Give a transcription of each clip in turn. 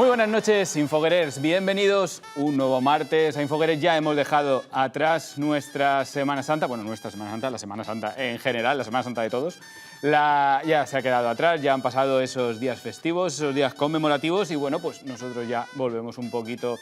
Muy buenas noches, Infoguerers. Bienvenidos un nuevo martes a Infoguerers. Ya hemos dejado atrás nuestra Semana Santa, bueno, nuestra Semana Santa, la Semana Santa en general, la Semana Santa de todos. Ya se ha quedado atrás, ya han pasado esos días festivos, esos días conmemorativos y bueno, pues nosotros ya volvemos un poquito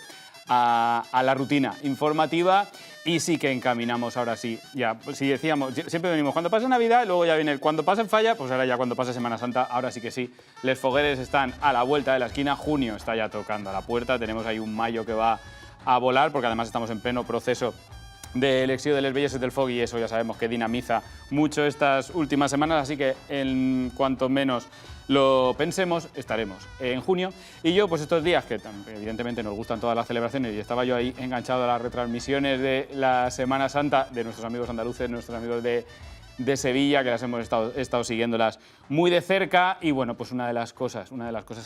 a la rutina informativa y sí que encaminamos ahora sí, ya, si decíamos, siempre venimos cuando pasa Navidad, luego ya viene cuando pasa en Falla, pues ahora ya cuando pasa Semana Santa, ahora sí que sí, les fogueres están a la vuelta de la esquina, junio está ya tocando a la puerta, tenemos ahí un mayo que va a volar, porque además estamos en pleno proceso del exilio de les belleses del FOG y eso ya sabemos que dinamiza mucho estas últimas semanas, así que en cuanto menos lo pensemos, estaremos en junio. Y yo, pues estos días, que evidentemente nos gustan todas las celebraciones, y estaba yo ahí enganchado a las retransmisiones de la Semana Santa de nuestros amigos andaluces, nuestros amigos de Sevilla, que las hemos estado siguiéndolas muy de cerca. Y bueno, pues una de las cosas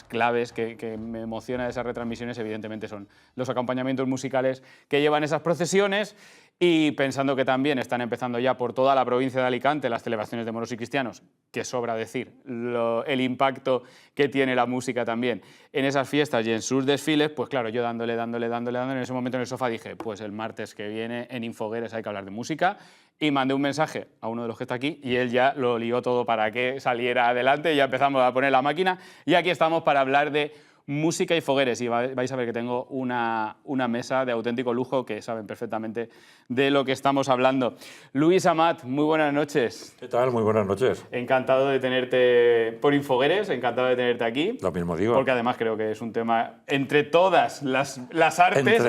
claves que me emociona de esas retransmisiones, evidentemente, son los acompañamientos musicales que llevan esas procesiones. Y pensando que también están empezando ya por toda la provincia de Alicante las celebraciones de moros y cristianos, que sobra decir el impacto que tiene la música también en esas fiestas y en sus desfiles, pues claro, yo dándole, en ese momento en el sofá dije, pues el martes que viene en Infoguerers hay que hablar de música, y mandé un mensaje a uno de los que está aquí y él ya lo lió todo para que saliera adelante y ya empezamos a poner la máquina y aquí estamos para hablar de música y fogueres, y vais a ver que tengo una mesa de auténtico lujo que saben perfectamente de lo que estamos hablando. Luis Amat, muy buenas noches. ¿Qué tal? Muy buenas noches. Encantado de tenerte por Infoguerers, encantado de tenerte aquí. Lo mismo digo. Porque además creo que es un tema, entre todas las artes,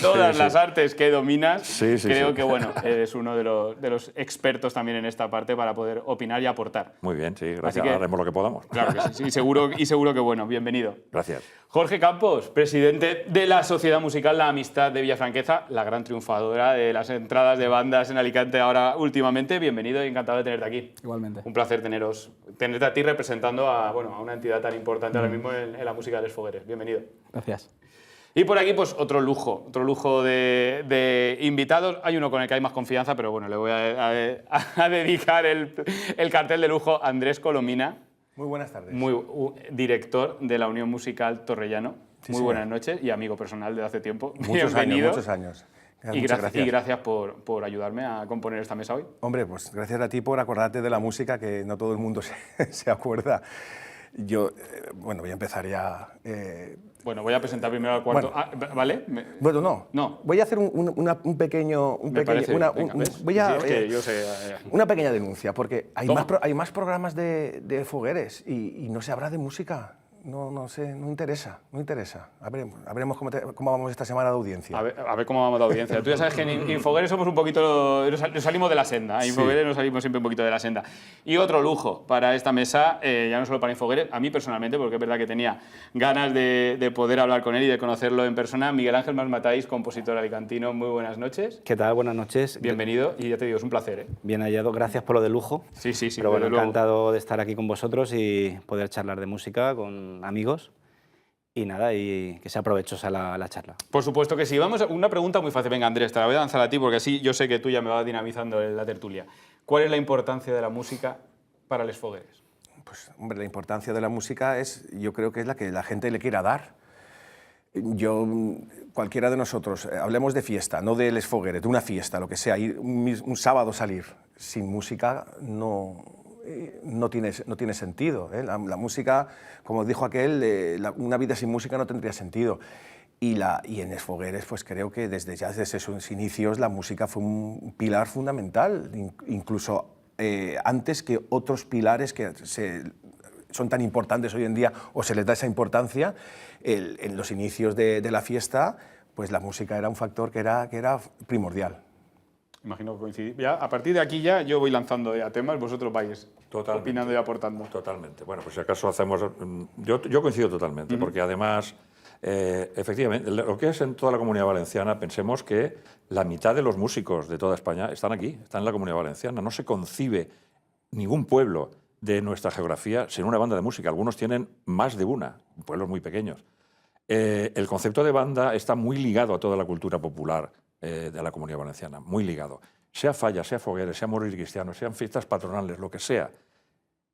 las artes que dominas, creo sí. que bueno, eres uno de los expertos también en esta parte para poder opinar y aportar. Muy bien, sí, gracias, haremos lo que podamos. Claro que sí, y seguro que bueno, bienvenido. Gracias. Jorge Campos, presidente de la Sociedad Musical La Amistad de Villafranqueza, la gran triunfadora de las entradas de bandas en Alicante ahora últimamente. Bienvenido y encantado de tenerte aquí. Igualmente. Un placer tenerte a ti representando a una entidad tan importante ahora mismo en la música de los fogueres. Bienvenido. Gracias. Y por aquí, pues otro lujo de invitados. Hay uno con el que hay más confianza, pero bueno, le voy a dedicar el cartel de lujo a Andrés Colomina. Muy buenas tardes. Director de la Unión Musical Torrellano. Sí, muy buenas noches y amigo personal de hace tiempo. Muchos años. Gracias. Y gracias por ayudarme a componer esta mesa hoy. Hombre, pues gracias a ti por acordarte de la música, que no todo el mundo se acuerda. Yo, bueno, voy a empezar ya. Bueno, voy a presentar primero al cuarto. Bueno, ¿Vale? Bueno, no. Voy a hacer un pequeño. Una pequeña denuncia, porque hay más programas de fogueres y no se habla de música. No sé, no interesa. Veremos cómo vamos esta semana de audiencia. A ver cómo vamos de audiencia. Tú ya sabes que en Infoguerers somos un poquito... Nos salimos de la senda. En Infoguerers nos salimos siempre un poquito de la senda. Y otro lujo para esta mesa, ya no solo para Infoguerers, a mí personalmente, porque es verdad que tenía ganas de poder hablar con él y de conocerlo en persona. Miguel Ángel Masmatáis, compositor alicantino. Muy buenas noches. ¿Qué tal? Buenas noches. Bienvenido y ya te digo, es un placer. Bien hallado. Gracias por lo de lujo. Sí. Pero bueno, encantado de estar aquí con vosotros y poder charlar de música con amigos y nada, y que sea provechosa la charla. Por supuesto que sí. Vamos a una pregunta muy fácil. Venga, Andrés, te la voy a lanzar a ti porque así yo sé que tú ya me vas dinamizando la tertulia. ¿Cuál es la importancia de la música para les fogueres? Pues, hombre, la importancia de la música yo creo que es la que la gente le quiera dar. Cualquiera de nosotros, hablemos de fiesta, no de les fogueres, de una fiesta, lo que sea, ir un sábado salir sin música no tiene sentido. La música, como dijo aquel, una vida sin música no tendría sentido. Y en les fogueres, pues creo que desde sus inicios la música fue un pilar fundamental, incluso antes que otros pilares que son tan importantes hoy en día o se les da esa importancia. En los inicios de la fiesta, pues la música era un factor que era primordial. Imagino que coincidí. Ya, a partir de aquí ya yo voy lanzando ya temas, vosotros vais opinando y aportando. Totalmente. Bueno, pues si acaso hacemos... Yo coincido totalmente, porque además, efectivamente, lo que es en toda la Comunidad Valenciana, pensemos que la mitad de los músicos de toda España están aquí, están en la Comunidad Valenciana. No se concibe ningún pueblo de nuestra geografía sin una banda de música. Algunos tienen más de una, pueblos muy pequeños. El concepto de banda está muy ligado a toda la cultura popular de la Comunidad Valenciana, muy ligado. Sea falla, sea fogueres, sea moros y cristianos, sean fiestas patronales, lo que sea.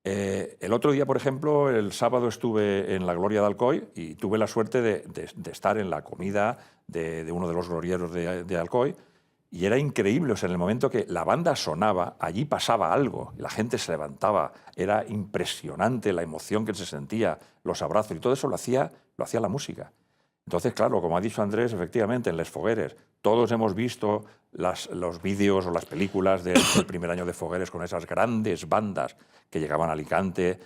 El otro día, por ejemplo, el sábado estuve en la Gloria de Alcoy y tuve la suerte de estar en la comida de uno de los glorieros de Alcoy, y era increíble, o sea, en el momento que la banda sonaba, allí pasaba algo, la gente se levantaba, era impresionante la emoción que se sentía, los abrazos, y todo eso lo hacía la música. Entonces, claro, como ha dicho Andrés, efectivamente, en Les Fogueres, todos hemos visto los vídeos o las películas del primer año de Fogueres con esas grandes bandas que llegaban a Alicante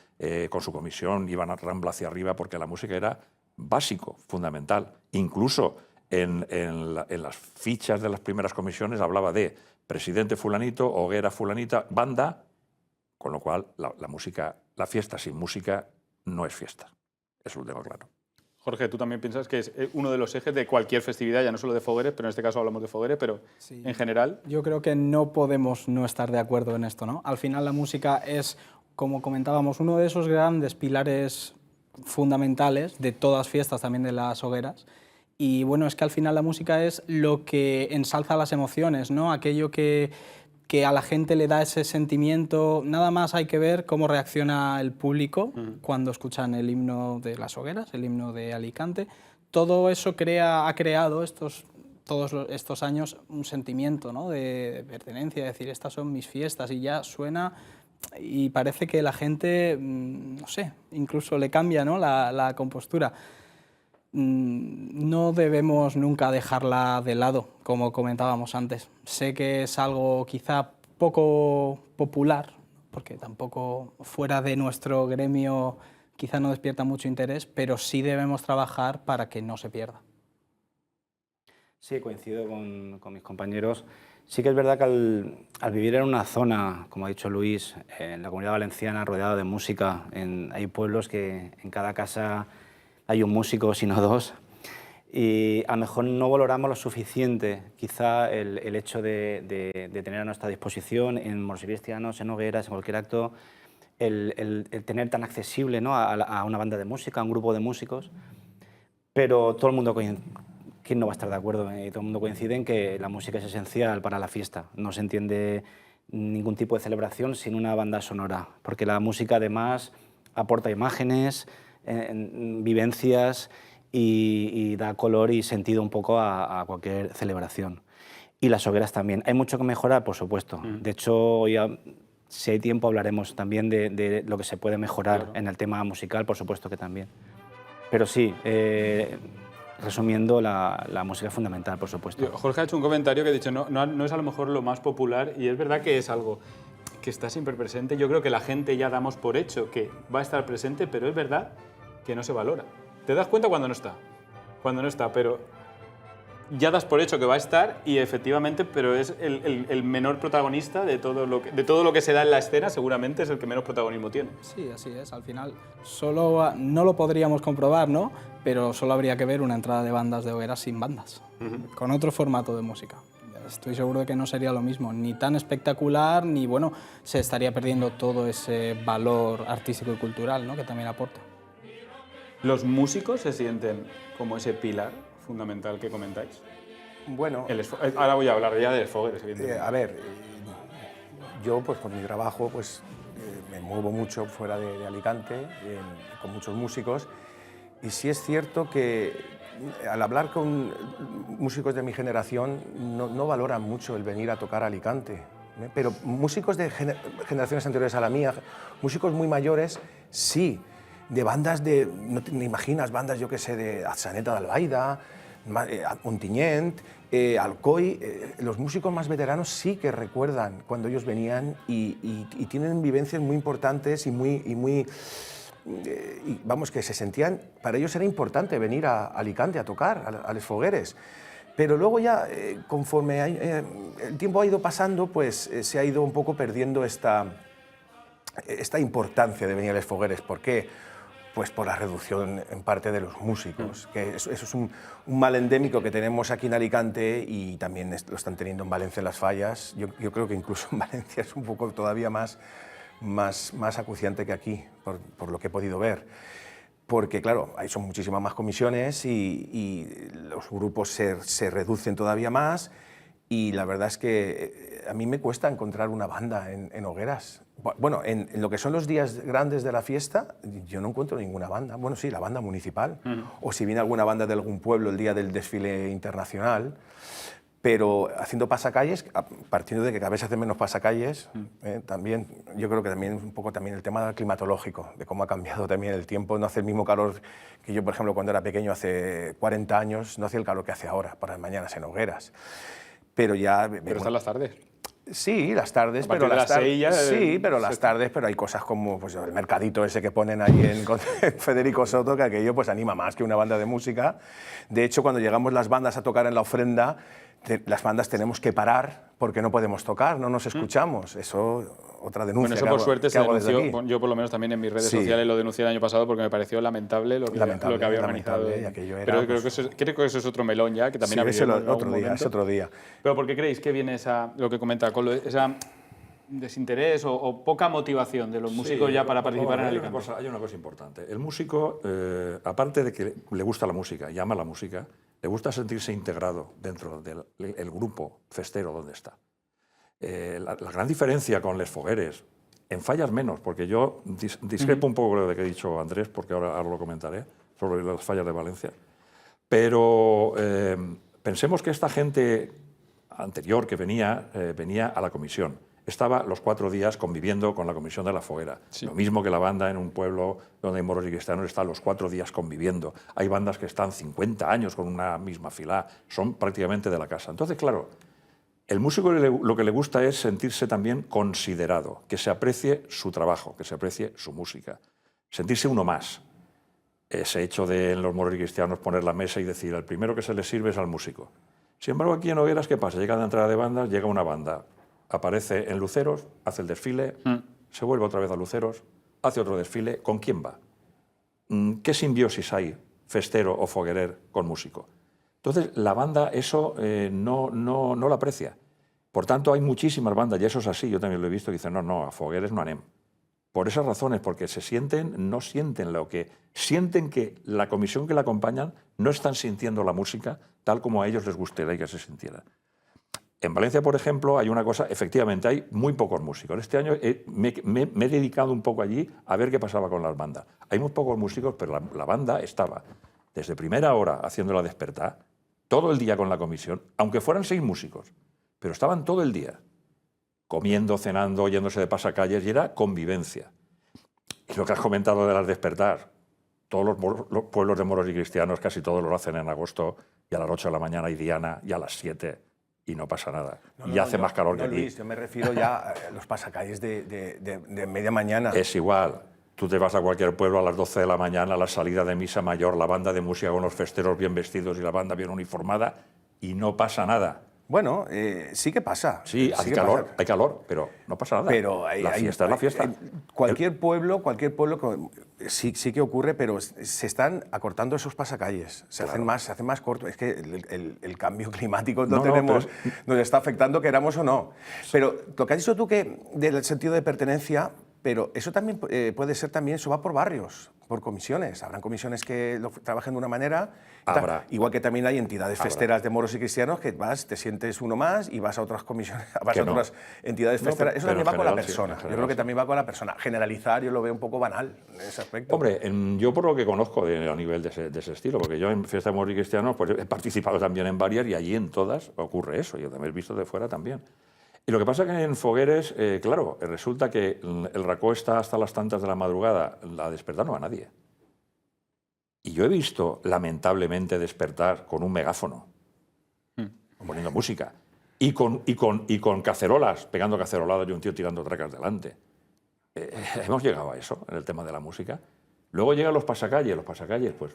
con su comisión, iban a Rambla hacia arriba, porque la música era básico, fundamental. Incluso en las fichas de las primeras comisiones hablaba de presidente fulanito, hoguera fulanita, banda, con lo cual la música, la fiesta sin música no es fiesta. Eso lo tengo claro. Jorge, ¿tú también piensas que es uno de los ejes de cualquier festividad, ya no solo de Fogueres, pero en este caso hablamos de Fogueres, pero sí, en general? Yo creo que no podemos no estar de acuerdo en esto, ¿no? Al final la música es, como comentábamos, uno de esos grandes pilares fundamentales de todas fiestas, también de las hogueras. Y bueno, es que al final la música es lo que ensalza las emociones, ¿no? Aquello que a la gente le da ese sentimiento. Nada más hay que ver cómo reacciona el público cuando escuchan el himno de las hogueras, el himno de Alicante. Todo eso ha creado todos estos años un sentimiento, ¿no? de pertenencia, de decir, estas son mis fiestas, y ya suena y parece que la gente, no sé, incluso le cambia, ¿no? la compostura. No debemos nunca dejarla de lado, como comentábamos antes. Sé que es algo quizá poco popular, porque tampoco fuera de nuestro gremio quizá no despierta mucho interés, pero sí debemos trabajar para que no se pierda. Sí, coincido con mis compañeros. Sí que es verdad que al vivir en una zona, como ha dicho Luis, en la Comunidad Valenciana, rodeada de música, hay pueblos que en cada casa hay un músico, si no dos, y a lo mejor no valoramos lo suficiente quizá el hecho de tener a nuestra disposición en moros y cristianos, en hogueras, en cualquier acto, el tener tan accesible, ¿no? a una banda de música, a un grupo de músicos, pero todo el mundo ¿quién no va a estar de acuerdo? Todo el mundo coincide en que la música es esencial para la fiesta. No se entiende ningún tipo de celebración sin una banda sonora, porque la música además aporta imágenes, vivencias y da color y sentido un poco a cualquier celebración. Y las hogueras también. Hay mucho que mejorar, por supuesto. De hecho, hoy, si hay tiempo, hablaremos también de lo que se puede mejorar en el tema musical, por supuesto que también. Pero sí, resumiendo, la música es fundamental, por supuesto. Jorge ha hecho un comentario que ha dicho, no es a lo mejor lo más popular, y es verdad que es algo que está siempre presente. Yo creo que la gente ya damos por hecho que va a estar presente, pero es verdad que no se valora. Te das cuenta cuando no está, pero ya das por hecho que va a estar, y efectivamente, pero es el menor protagonista de todo lo que se da en la escena, seguramente es el que menos protagonismo tiene. Sí, así es. Al final solo no lo podríamos comprobar, ¿no? Pero solo habría que ver una entrada de bandas de hogueras sin bandas, con otro formato de música. Estoy seguro de que no sería lo mismo, ni tan espectacular, ni bueno, se estaría perdiendo todo ese valor artístico y cultural, ¿no? que también aporta. ¿Los músicos se sienten como ese pilar fundamental que comentáis? Bueno, ahora voy a hablar ya de Fogueres, evidentemente. a ver, yo pues con mi trabajo pues me muevo mucho fuera de Alicante, con muchos músicos, y sí es cierto que al hablar con músicos de mi generación no valoran mucho el venir a tocar a Alicante, pero músicos de generaciones anteriores a la mía, músicos muy mayores, sí, de bandas no te imaginas, bandas yo que sé, de Atxaneta de Albaida, Ontinyent, Alcoy, los músicos más veteranos sí que recuerdan cuando ellos venían y tienen vivencias muy importantes y vamos, que se sentían, para ellos era importante venir a Alicante a tocar, a Les Fogueres. Pero luego ya, conforme el tiempo ha ido pasando, pues se ha ido un poco perdiendo esta importancia de venir a Les Fogueres. ¿Por qué? Pues por la reducción en parte de los músicos, que eso es un mal endémico que tenemos aquí en Alicante y también lo están teniendo en Valencia en Las Fallas. Yo creo que incluso en Valencia es un poco todavía más acuciante que aquí, por lo que he podido ver. Porque claro, ahí son muchísimas más comisiones y los grupos se reducen todavía más, y la verdad es que a mí me cuesta encontrar una banda en hogueras. Bueno, en lo que son los días grandes de la fiesta, yo no encuentro ninguna banda. Bueno, sí, la banda municipal, o si viene alguna banda de algún pueblo el día del desfile internacional, pero haciendo pasacalles, partiendo de que cada vez se hacen menos pasacalles, también, yo creo que también un poco también el tema climatológico, de cómo ha cambiado también el tiempo, no hace el mismo calor que yo, por ejemplo, cuando era pequeño, hace 40 años, no hacía el calor que hace ahora, por las mañanas en hogueras. Pero ya... Pero están las tardes. Sí, las tardes, A partir pero de las 6 ya, sí, pero las tardes, pero hay cosas como pues, el mercadito ese que ponen ahí en Federico Soto, que aquello pues anima más que una banda de música. De hecho, cuando llegamos las bandas a tocar en la ofrenda, las bandas tenemos que parar porque no podemos tocar, no nos escuchamos. Eso, otra denuncia. Bueno, eso por suerte se denunció, aquí. yo por lo menos también en mis redes sociales lo denuncié el año pasado porque me pareció lamentable lo que había organizado. Y aquello era, pero pues, creo que eso es otro melón ya, que también sí, habría es otro día. Pero ¿por qué creéis que viene lo que comenta Colo, esa desinterés o poca motivación de los músicos ya para participar en Alicante? Hay una cosa importante. El músico, aparte de que le gusta la música, llama la música, le gusta sentirse integrado dentro del grupo festero donde está. La gran diferencia con Les Fogueres, en fallas menos, porque yo discrepo un poco de lo que ha dicho Andrés, porque ahora lo comentaré, sobre las fallas de Valencia, pero pensemos que esta gente anterior que venía a la comisión. Estaba los 4 días conviviendo con la comisión de la foguera. Sí. Lo mismo que la banda en un pueblo donde hay moros y cristianos está los 4 días conviviendo. Hay bandas que están 50 años con una misma fila, son prácticamente de la casa. Entonces, claro, el músico lo que le gusta es sentirse también considerado, que se aprecie su trabajo, que se aprecie su música, sentirse uno más. Ese hecho de en los moros y cristianos poner la mesa y decir, el primero que se le sirve es al músico. Sin embargo, aquí en Hogueras, ¿qué pasa? Llega la entrada de bandas, llega una banda, aparece en Luceros, hace el desfile, se vuelve otra vez a Luceros, hace otro desfile. ¿Con quién va? ¿Qué simbiosis hay, festero o foguerer, con músico? Entonces, la banda eso no lo aprecia. Por tanto, hay muchísimas bandas, y eso es así, yo también lo he visto, que dicen, no, a fogueres no anem. Por esas razones, porque no sienten lo que... Sienten que la comisión que la acompañan no están sintiendo la música tal como a ellos les gustaría que se sintiera. En Valencia, por ejemplo, hay una cosa, efectivamente, hay muy pocos músicos. Este año me he dedicado un poco allí a ver qué pasaba con las bandas. Hay muy pocos músicos, pero la banda estaba desde primera hora haciéndola despertar, todo el día con la comisión, aunque fueran 6 músicos, pero estaban todo el día comiendo, cenando, yéndose de pasacalles, y era convivencia. Y lo que has comentado de las despertar, todos los pueblos de moros y cristianos, casi todos lo hacen en agosto, y a las 8 de la mañana hay diana, y a las 7... y no pasa nada. Y hace más calor que aquí. Luis, yo me refiero ya a los pasacalles de media mañana. Es igual. Tú te vas a cualquier pueblo a las 12 de la mañana, a la salida de misa mayor, la banda de música con los festeros bien vestidos y la banda bien uniformada, y no pasa nada. Bueno, sí que pasa. Sí, hay calor, pero no pasa nada. Pero la fiesta es la fiesta. Cualquier pueblo sí que ocurre, pero se están acortando esos pasacalles. Se hacen más cortos. Es que el cambio climático nos está afectando, queramos o no. Pero lo que has dicho tú del sentido de pertenencia, pero eso también puede ser eso va por barrios, por comisiones. Habrán comisiones que trabajen de una manera, igual que también hay entidades festeras de moros y cristianos que te sientes uno más y vas a otras comisiones, vas a otras entidades festeras. Eso también va con la persona. Yo creo que también va con la persona. Generalizar yo lo veo un poco banal en ese aspecto. Hombre, yo por lo que conozco a nivel de ese estilo, porque yo en fiestas de moros y cristianos pues, he participado también en varias y allí en todas ocurre eso. Yo también he visto de fuera también. Y lo que pasa es que en Fogueres, claro, resulta que el racó está hasta las tantas de la madrugada, a despertar no va nadie. Y yo he visto, lamentablemente, despertar con un megáfono, poniendo música, y con cacerolas, pegando caceroladas y un tío tirando tracas delante. Hemos llegado a eso, en el tema de la música. Luego llegan los pasacalles, pues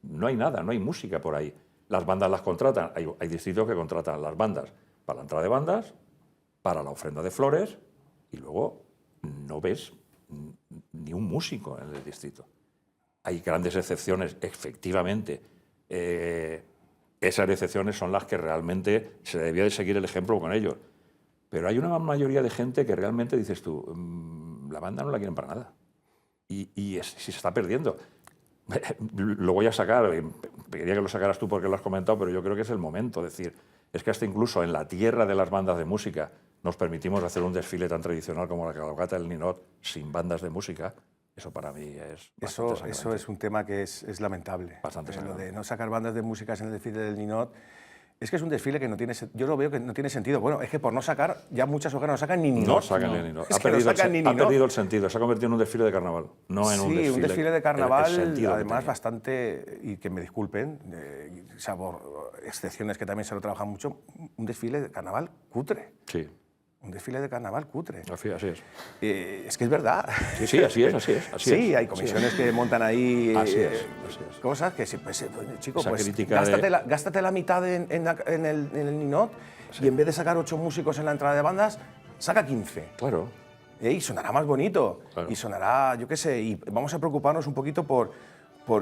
no hay nada, no hay música por ahí. Las bandas las contratan, hay distritos que contratan las bandas para la entrada de bandas, para la ofrenda de flores, y luego no ves ni un músico en el distrito. Hay grandes excepciones, efectivamente. Esas excepciones son las que realmente se debía de seguir el ejemplo con ellos. Pero hay una mayoría de gente que realmente dices tú, la banda no la quieren para nada. Y se está perdiendo. Lo voy a sacar, quería que lo sacaras tú porque lo has comentado, pero yo creo que es el momento. Es decir, es que hasta incluso en la tierra de las bandas de música nos permitimos hacer un desfile tan tradicional como la cabalgata del Ninot sin bandas de música. Eso para mí es bastante sangrante. Eso es un tema que es lamentable. Bastante Lo sangrante. de no sacar bandas de música en el desfile del Ninot, es que es un desfile que no tiene, yo lo veo que no tiene sentido. Bueno, es que por no sacar, ya muchas hogueras no sacan ni Ninot. No sacan ni Ninot. Es Ha que no perdido, sacan ni ha Ninot. perdido el sentido, se ha convertido en un desfile de carnaval, no en un desfile. Sí, un desfile de el carnaval, sentido que además tenía. bastante, y que me disculpen, salvo excepciones que también se lo trabajan mucho, un desfile de carnaval cutre. Sí, Un desfile de carnaval cutre. así es. Es que es verdad. Sí, sí, así es. Así Sí, es. hay comisiones que montan ahí Así es. cosas que, pues, chico, Esa pues crítica de- gástate la mitad en el Ninot y en vez de sacar 8 músicos en la entrada de bandas, saca 15. Claro. Y sonará más bonito, Claro. y sonará, yo qué sé, y vamos a preocuparnos un poquito por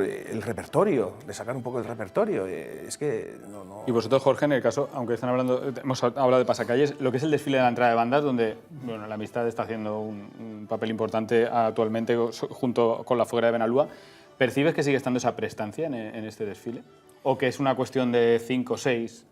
el repertorio, de sacar un poco el repertorio. Es que no... Y vosotros, Jorge, en el caso, aunque están hablando, hemos hablado de pasacalles, lo que es el desfile de la entrada de bandas, donde bueno, la amistad está haciendo un papel importante actualmente junto con la foguera de Benalúa, ¿percibes que sigue estando esa prestancia en este desfile? ¿O que es una cuestión de 5 o 6?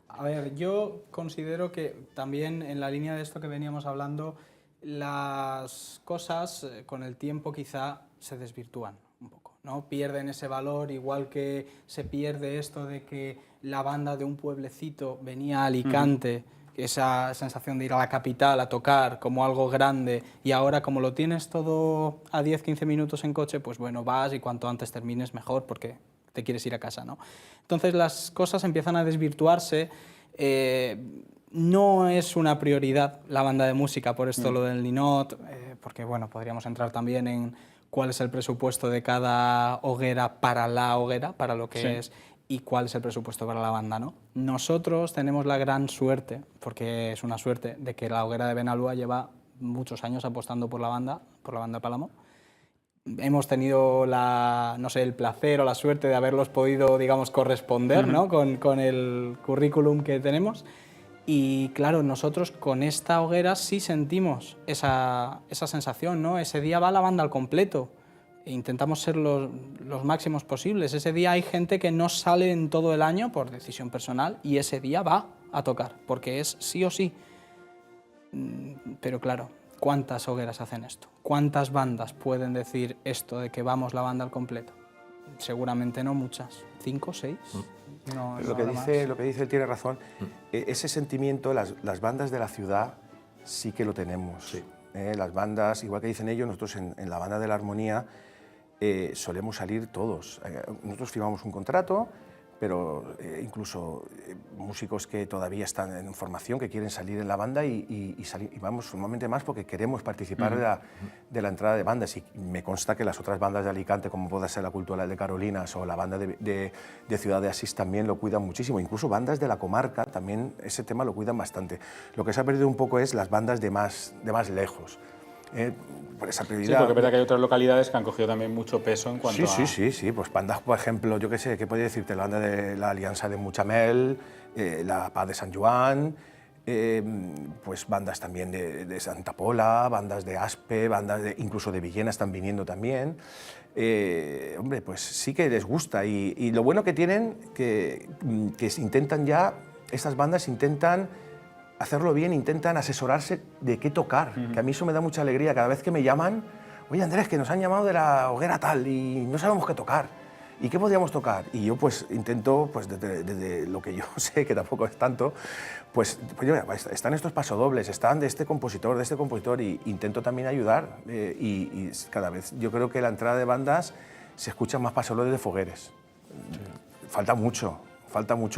A ver, yo considero que también en la línea de esto que veníamos hablando, las cosas con el tiempo quizá se desvirtúan un poco, ¿no? Pierden ese valor, igual que se pierde esto de que la banda de un pueblecito venía a Alicante, esa sensación de ir a la capital a tocar como algo grande, y ahora como lo tienes todo a 10-15 minutos en coche, pues bueno, vas y cuanto antes termines mejor porque te quieres ir a casa, ¿no? Entonces las cosas empiezan a desvirtuarse. No es una prioridad la banda de música, por esto lo del Ninot, porque bueno, podríamos entrar también en cuál es el presupuesto de cada hoguera para la hoguera, para lo que Sí. es, y cuál es el presupuesto para la banda, ¿no? Nosotros tenemos la gran suerte, porque es una suerte, de que la hoguera de Benalúa lleva muchos años apostando por la banda de Pálamo. Hemos tenido no sé, el placer o la suerte de haberlos podido, digamos, corresponder, ¿no? con el currículum que tenemos. Y claro, nosotros con esta hoguera sí sentimos esa sensación, ¿no? Ese día va la banda al completo e intentamos ser los máximos posibles. Ese día hay gente que no sale en todo el año por decisión personal y ese día va a tocar, porque es sí o sí. Pero claro, ¿cuántas hogueras hacen esto? ¿Cuántas bandas pueden decir esto de que vamos la banda al completo? Seguramente no muchas. ¿5 o 6? No, Lo que dice él tiene razón. Ese sentimiento, las bandas de la ciudad sí que lo tenemos. Las bandas, igual que dicen ellos, nosotros en la banda de la Armonía solemos salir todos. Nosotros firmamos un contrato, pero incluso músicos que todavía están en formación, que quieren salir en la banda y vamos normalmente más porque queremos participar de la entrada de bandas. Y me consta que las otras bandas de Alicante, como pueda ser la Cultural de Carolinas o la banda de Ciudad de Asís, también lo cuidan muchísimo. Incluso bandas de la comarca también ese tema lo cuidan bastante. Lo que se ha perdido un poco es las bandas de más lejos. Por esa prioridad. Sí, porque es verdad que hay otras localidades que han cogido también mucho peso en cuanto a... Sí, pues bandas, por ejemplo, yo qué sé, ¿qué podría decirte? La banda de la Alianza de Muchamel, la Paz de San Joan, pues bandas también de Santa Pola, bandas de Aspe, bandas incluso de Villena están viniendo también. Hombre, pues sí que les gusta y lo bueno que tienen, que intentan ya, estas bandas intentan hacerlo bien, intentan asesorarse de qué tocar, que a mí eso me da mucha alegría. Cada vez que me llaman, oye Andrés, que nos han llamado de la hoguera tal y no sabemos qué tocar, ¿y qué podríamos tocar? Y yo pues intento, pues desde lo que yo sé, que tampoco es tanto, pues están estos pasodobles, están de este compositor, y intento también ayudar y cada vez yo creo que la entrada de bandas se escuchan más pasodobles de fogueres. Falta mucho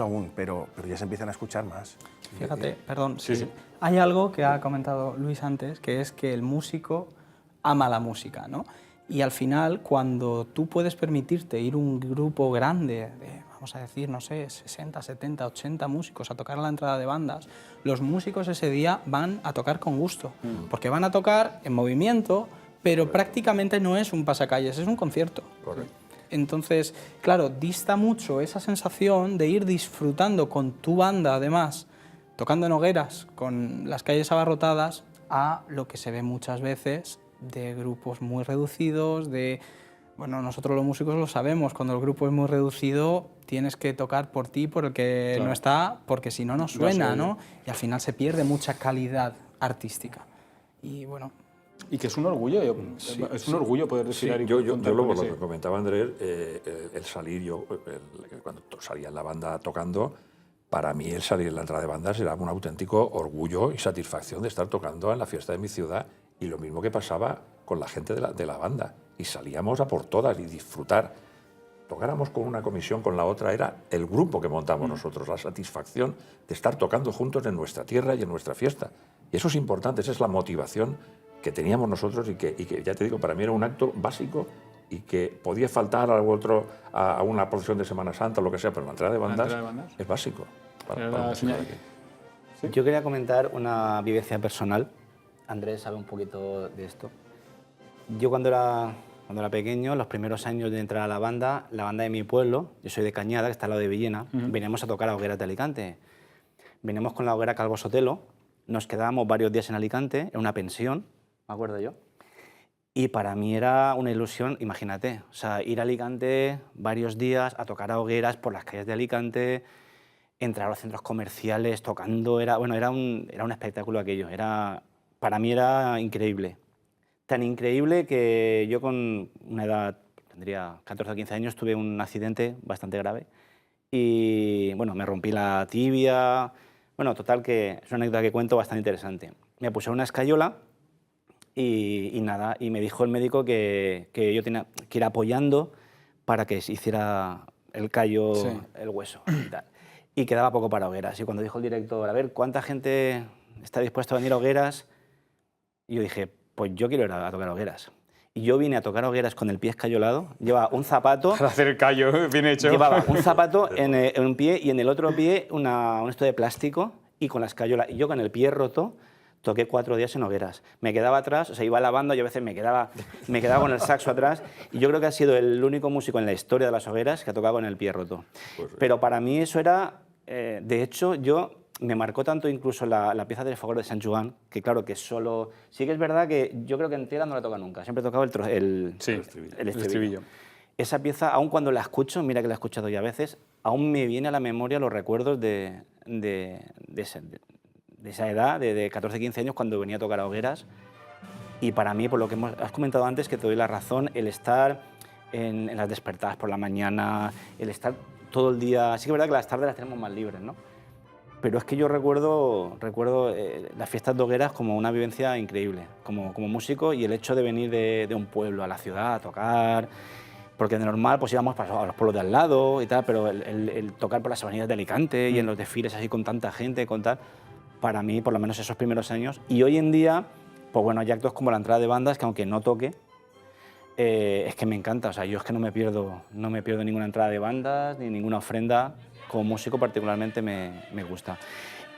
aún, pero ya se empiezan a escuchar más. Fíjate, perdón, Sí. hay algo que ha comentado Luis antes, que es que el músico ama la música, ¿no? Y al final, cuando tú puedes permitirte ir un grupo grande, vamos a decir, no sé, 60, 70, 80 músicos a tocar a la entrada de bandas, los músicos ese día van a tocar con gusto, porque van a tocar en movimiento, pero prácticamente no es un pasacalles, es un concierto. Correcto. Entonces, claro, dista mucho esa sensación de ir disfrutando con tu banda, además, tocando en hogueras, con las calles abarrotadas, a lo que se ve muchas veces de grupos muy reducidos, de Bueno, nosotros los músicos lo sabemos, cuando el grupo es muy reducido tienes que tocar por ti, por el que Claro. no está, porque si no, no suena, se oye. ¿no? Y al final se pierde mucha calidad artística. Y bueno, Y que es un orgullo, es un orgullo poder Sí, desfilar y yo contar lo con que ese- comentaba Andrés, el salir, cuando salía en la banda tocando, para mí el salir en la entrada de bandas era un auténtico orgullo y satisfacción de estar tocando en la fiesta de mi ciudad, y lo mismo que pasaba con la gente de la banda, y salíamos a por todas y disfrutar. Tocáramos con una comisión, con la otra, era el grupo que montamos nosotros, la satisfacción de estar tocando juntos en nuestra tierra y en nuestra fiesta. Y eso es importante, esa es la motivación que teníamos nosotros y que, ya te digo, para mí era un acto básico y que podía faltar a una procesión de Semana Santa o lo que sea, pero la entrada de bandas, es básico. Era un la músico señal. de aquí. ¿Sí? Yo quería comentar una vivencia personal. Andrés sabe un poquito de esto. Yo cuando era pequeño, los primeros años de entrar a la banda de mi pueblo, yo soy de Cañada, que está al lado de Villena, veníamos a tocar a hogueras de Alicante. Veníamos con la hoguera Calvo Sotelo, nos quedábamos varios días en Alicante, en una pensión, me acuerdo yo, y para mí era una ilusión, imagínate, o sea, ir a Alicante varios días a tocar a hogueras por las calles de Alicante, entrar a los centros comerciales tocando, era un espectáculo aquello, para mí era increíble. Tan increíble que yo con una edad, tendría 14 o 15 años, tuve un accidente bastante grave y bueno, me rompí la tibia, bueno, total que es una anécdota que cuento bastante interesante. Me puse una escayola y nada, y me dijo el médico que yo tenía que ir apoyando para que se hiciera el callo, Sí. el hueso y tal. Y quedaba poco para hogueras. Y cuando dijo el director, a ver, ¿cuánta gente está dispuesta a venir a hogueras? Y yo dije, pues yo quiero ir a tocar hogueras. Y yo vine a tocar hogueras con el pie escayolado, llevaba un zapato, Para hacer el callo, bien hecho. llevaba un zapato en un pie y en el otro pie un esto de plástico y con la escayola. Y yo con el pie roto toqué 4 días en hogueras. Me quedaba atrás, o sea, iba a la banda y a veces me quedaba con el saxo atrás. Y yo creo que ha sido el único músico en la historia de las hogueras que ha tocado con el pie roto. Pero para mí eso era, de hecho, me marcó tanto incluso la pieza del Foguero de Sant Joan, que claro, que solo... Sí que es verdad que yo creo que entera no la toca nunca, siempre he tocado el estribillo. Esa pieza, aun cuando la escucho, mira que la he escuchado ya a veces, aún me viene a la memoria los recuerdos de esa edad, de 14, 15 años, cuando venía a tocar a hogueras. Y para mí, por lo que has comentado antes, que te doy la razón, el estar en las despertadas por la mañana, el estar todo el día... Sí que es verdad que las tardes las tenemos más libres, ¿no? Pero es que yo recuerdo las fiestas de hogueras como una vivencia increíble, como músico, y el hecho de venir de un pueblo a la ciudad a tocar, porque de normal pues íbamos a los pueblos de al lado y tal, pero el tocar por las avenidas de Alicante y en los desfiles así con tanta gente, con tal, para mí, por lo menos esos primeros años, y hoy en día, pues bueno, hay actos como la entrada de bandas que aunque no toque, es que me encanta, o sea, yo es que no me pierdo ninguna entrada de bandas ni ninguna ofrenda. Como músico particularmente me gusta.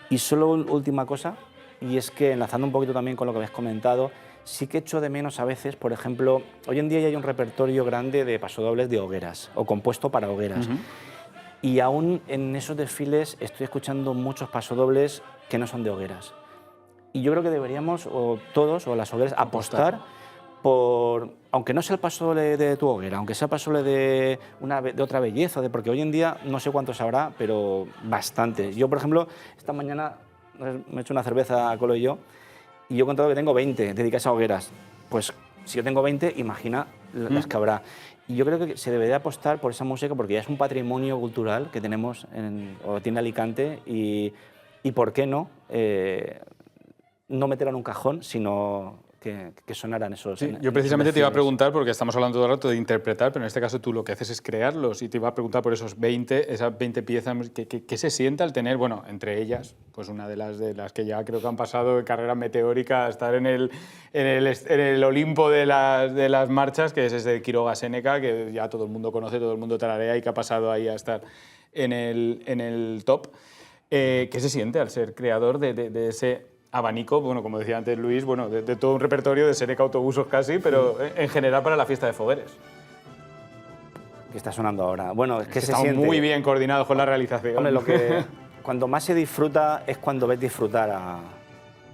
Y solo última cosa, y es que enlazando un poquito también con lo que habéis comentado, sí que echo de menos a veces, por ejemplo, hoy en día ya hay un repertorio grande de pasodobles de hogueras o compuesto para hogueras. Y aún en esos desfiles estoy escuchando muchos pasodobles que no son de hogueras. Y yo creo que deberíamos, o todos, o las hogueras, apostar por, aunque no sea el pasodoble de tu hoguera, aunque sea el pasodoble de otra belleza, porque hoy en día no sé cuántos habrá, pero bastantes. Yo, por ejemplo, esta mañana me he hecho una cerveza a Colo y yo he contado que tengo 20 dedicadas a hogueras. Pues si yo tengo 20, imagina las que habrá. Y yo creo que se debería apostar por esa música porque ya es un patrimonio cultural que tenemos, o tiene Alicante, y ¿por qué no? No meterla en un cajón, sino que sonaran esos... Sí, yo precisamente te iba a preguntar, porque estamos hablando todo el rato de interpretar, pero en este caso tú lo que haces es crearlos, y te iba a preguntar por esas 20 piezas, ¿qué se siente al tener, bueno, entre ellas, pues una de las que ya creo que han pasado de carrera meteórica a estar en el Olimpo de las marchas, que es ese de Quiroga Séneca, que ya todo el mundo conoce, todo el mundo tararea y que ha pasado ahí a estar en el top? ¿Qué se siente al ser creador de ese abanico, bueno, como decía antes Luis, bueno, de todo un repertorio de Séneca autobusos casi, pero en general para la fiesta de Fogueres? ¿Qué está sonando ahora? Bueno, es que se estamos siente... muy bien coordinados con la realización. Hombre, cuando más se disfruta es cuando ves disfrutar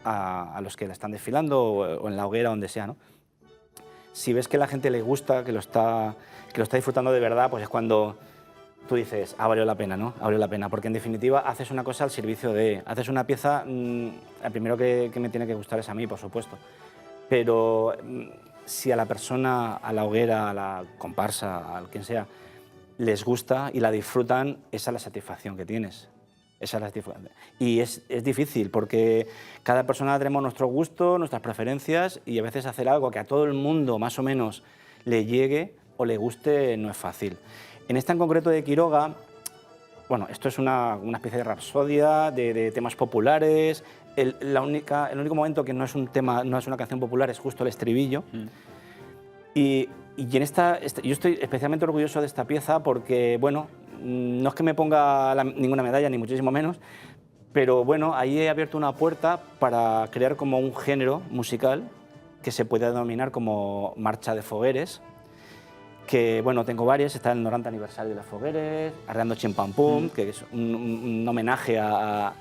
a los que la están desfilando o en la hoguera, donde sea, ¿no? si ves que a la gente le gusta, que lo está disfrutando de verdad, pues es cuando tú dices, ha valido la pena, ¿no? Ha valido la pena, porque en definitiva haces una cosa al servicio de... Haces una pieza, el primero que me tiene que gustar es a mí, por supuesto, pero si a la persona, a la hoguera, a la comparsa, al quien sea, les gusta y la disfrutan, esa es la satisfacción que tienes. Esa es la satisfacción. Y es difícil, porque cada persona tenemos nuestro gusto, nuestras preferencias, y a veces hacer algo que a todo el mundo más o menos le llegue o le guste no es fácil. En esta en concreto de Quiroga, bueno, esto es una especie de rapsodia de temas populares. El único momento que no es un tema, no es una canción popular, es justo el estribillo. Y en yo estoy especialmente orgulloso de esta pieza porque, bueno, no es que me ponga ninguna medalla, ni muchísimo menos, pero bueno, ahí he abierto una puerta para crear como un género musical que se puede denominar como marcha de fogueres, que, bueno, tengo varias. Está el 90 aniversario de las fogueres, Arreando Chimpampum, que es un homenaje a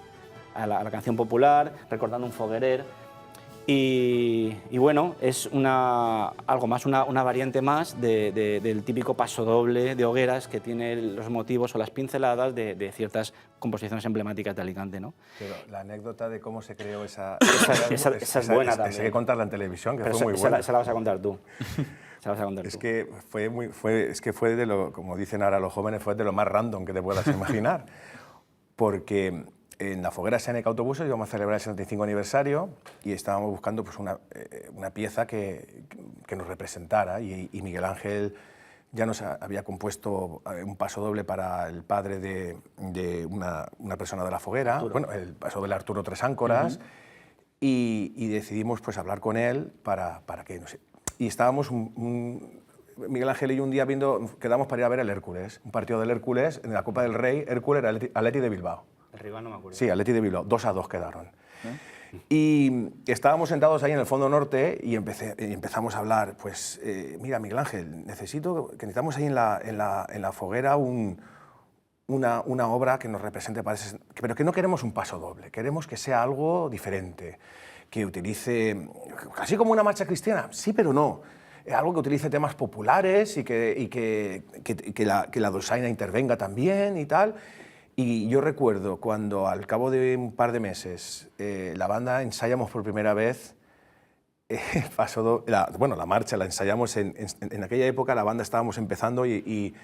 la canción popular, recordando un foguerer. Y bueno, es algo más, una variante más del típico pasodoble de hogueras que tiene los motivos o las pinceladas de ciertas composiciones emblemáticas de Alicante, ¿no? Pero la anécdota de cómo se creó esa es buena también. Esa hay que contarla en televisión, que Pero fue muy buena. Esa la vas a contar tú. Es que fue de lo, como dicen ahora los jóvenes, fue de lo más random que te puedas imaginar. Porque en la Foguera Seneca Autobuses íbamos a celebrar el 75 aniversario y estábamos buscando pues, una pieza que nos representara, y Miguel Ángel ya nos había compuesto un pasodoble para el padre de una persona de la Foguera, bueno, el pasodoble Arturo Tres Áncoras, y decidimos pues, hablar con él para que nos... Y estábamos, Miguel Ángel y yo un día quedamos para ir a ver el Hércules, un partido del Hércules en la Copa del Rey, Hércules Atleti de Bilbao. El rival no me acuerdo. Sí, Atleti de Bilbao, 2-2 quedaron. Y estábamos sentados ahí en el fondo norte y empezamos a hablar, pues, mira, Miguel Ángel, necesitamos ahí en la Foguera una obra que nos represente, pero que no queremos un pasodoble, queremos que sea algo diferente, que utilice, casi como una marcha cristiana, sí, pero no, algo que utilice temas populares y que la dulzaina intervenga también y tal. Y yo recuerdo cuando al cabo de un par de meses la banda ensayamos por primera vez, la marcha la ensayamos en aquella época, la banda estábamos empezando y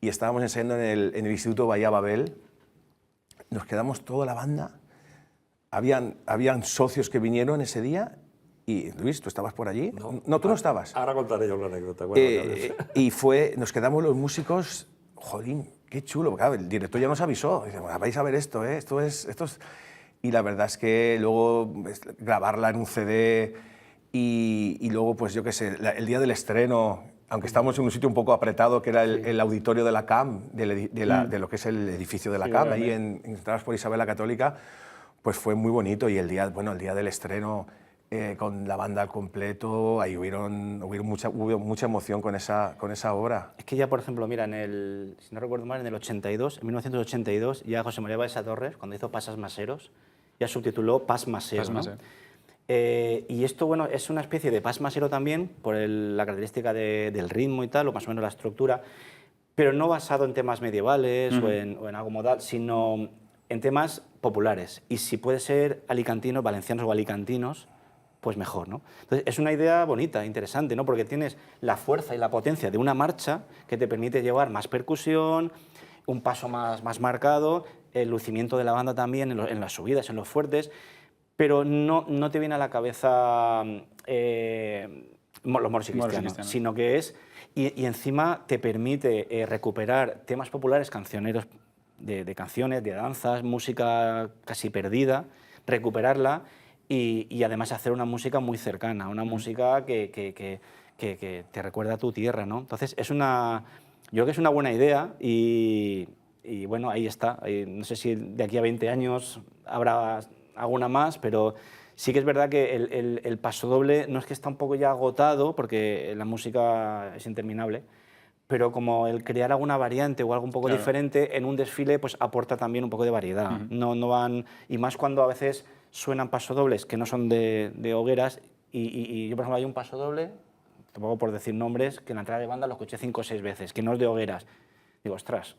estábamos ensayando en el Instituto Bahía Babel. Nos quedamos toda la banda, habían socios que vinieron ese día. Y Luis, ¿tú estabas por allí? No, tú no estabas. Ahora contaré yo la anécdota. Y nos quedamos los músicos, jolín, qué chulo, claro, el director ya nos avisó, dice, bueno, vais a ver esto, esto es... Y la verdad es que luego grabarla en un CD y luego, pues yo qué sé, el día del estreno, aunque estábamos en un sitio un poco apretado, que era el auditorio de la CAM, de lo que es el edificio de la CAM, ahí entrabas por Isabel la Católica, pues fue muy bonito. Y el día del estreno, con la banda al completo, ahí hubo mucha emoción con esa obra. Es que ya, por ejemplo, mira, si no recuerdo mal, en 1982, ya José María Baeza Torres, cuando hizo Pasas Maseros, ya subtituló Pas Masero. ¿No? Y esto, bueno, es una especie de pas masero también, por la característica del ritmo y tal, o más o menos la estructura, pero no basado en temas medievales o en algo modal, sino en temas populares. Y si puede ser alicantinos, valencianos o alicantinos, pues mejor, ¿no? Entonces, es una idea bonita, interesante, ¿no? Porque tienes la fuerza y la potencia de una marcha que te permite llevar más percusión, un paso más marcado, el lucimiento de la banda también en las subidas, en los fuertes, pero no te viene a la cabeza los moros y cristianos, sino que es... Y encima te permite recuperar temas populares, cancioneros de canciones, de danzas, música casi perdida, recuperarla y además hacer una música muy cercana, una música que te recuerda a tu tierra, ¿no? Entonces, yo creo que es una buena idea y bueno, ahí está. No sé si de aquí a 20 años habrá alguna más, pero sí que es verdad que el pasodoble no es que está un poco ya agotado, porque la música es interminable, pero como el crear alguna variante o algo un poco diferente en un desfile, pues aporta también un poco de variedad. No van, y más cuando a veces suenan pasodobles que no son de hogueras, y yo, por ejemplo, hay un pasodoble tampoco por decir nombres, que en la entrada de banda lo escuché 5 o 6 veces, que no es de hogueras. Digo, ostras,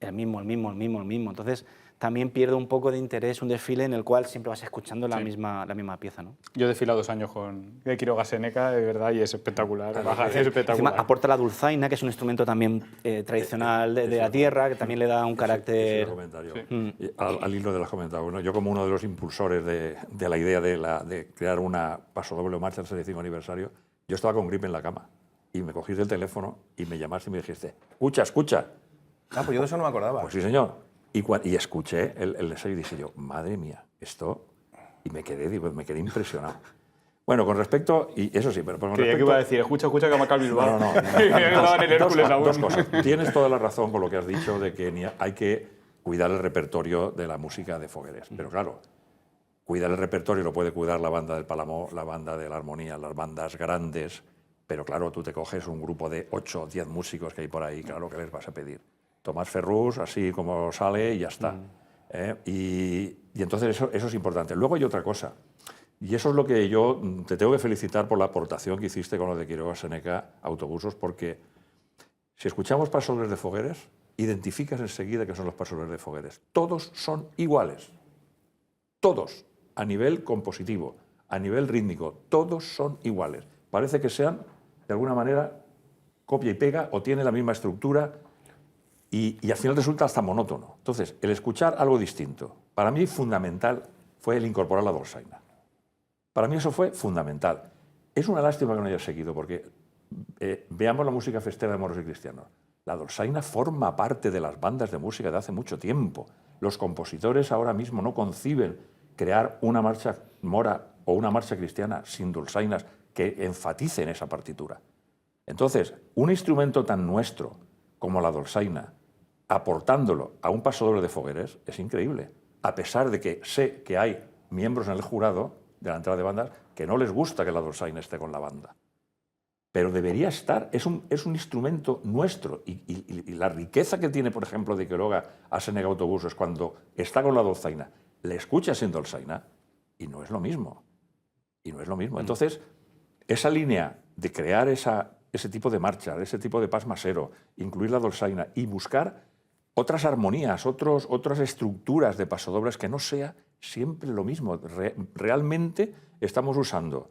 el mismo. Entonces, también pierde un poco de interés un desfile en el cual siempre vas escuchando la misma pieza, ¿no? Yo he desfilado 2 años de Quiroga Seneca, de verdad, y es espectacular. Es espectacular. Encima aporta la dulzaina, que es un instrumento también tradicional de la tierra, que también le da un carácter... Al hilo de las comentarios, bueno, yo como uno de los impulsores de la idea de crear una pasodoble o marcha del 65 aniversario, yo estaba con gripe en la cama y me cogiste el teléfono y me llamaste y me dijiste, escucha. Ah, pues yo de eso no me acordaba. Pues sí, señor. Y escuché el ensayo y dije yo, madre mía, esto... Y me quedé impresionado. Bueno, con respecto... Y eso sí, pero con respecto... ¿Qué iba a decir? Escucha que va a marcar Bilbao. No. Dos cosas. Tienes toda la razón con lo que has dicho de que hay que cuidar el repertorio de la música de Fogueres. Pero claro, cuidar el repertorio lo puede cuidar la banda del Palamó, la banda de la Armonía, las bandas grandes. Pero claro, tú te coges un grupo de 8 o 10 músicos que hay por ahí, claro que les vas a pedir. Tomás Ferrús, así como sale y ya está. Y entonces eso es importante. Luego hay otra cosa, y eso es lo que yo te tengo que felicitar por la aportación que hiciste con lo de Quiroga Seneca Autobusos, porque si escuchamos pasodobles de Fogueres, identificas enseguida que son los pasodobles de Fogueres. Todos son iguales. Todos, a nivel compositivo, a nivel rítmico, todos son iguales. Parece que sean, de alguna manera, copia y pega o tienen la misma estructura. Y al final resulta hasta monótono. Entonces, el escuchar algo distinto, para mí fundamental fue el incorporar la dolzaina. Para mí eso fue fundamental. Es una lástima que no haya seguido, porque veamos la música festera de moros y cristianos. La dolzaina forma parte de las bandas de música de hace mucho tiempo. Los compositores ahora mismo no conciben crear una marcha mora o una marcha cristiana sin dolzainas que enfaticen esa partitura. Entonces, un instrumento tan nuestro como la dolzaina, aportándolo a un pasodoble de Fogueres, es increíble. A pesar de que sé que hay miembros en el jurado de la entrada de bandas que no les gusta que la dolzaina esté con la banda. Pero debería estar, es un instrumento nuestro. Y la riqueza que tiene, por ejemplo, de Quiroga a Seneca Autobusos cuando está con la dolzaina, le escucha sin dolzaina y no es lo mismo. Entonces, esa línea de crear ese tipo de marcha, ese tipo de pas masero, incluir la dolzaina y buscar otras armonías, otras estructuras de pasodobles que no sea siempre lo mismo. Realmente estamos usando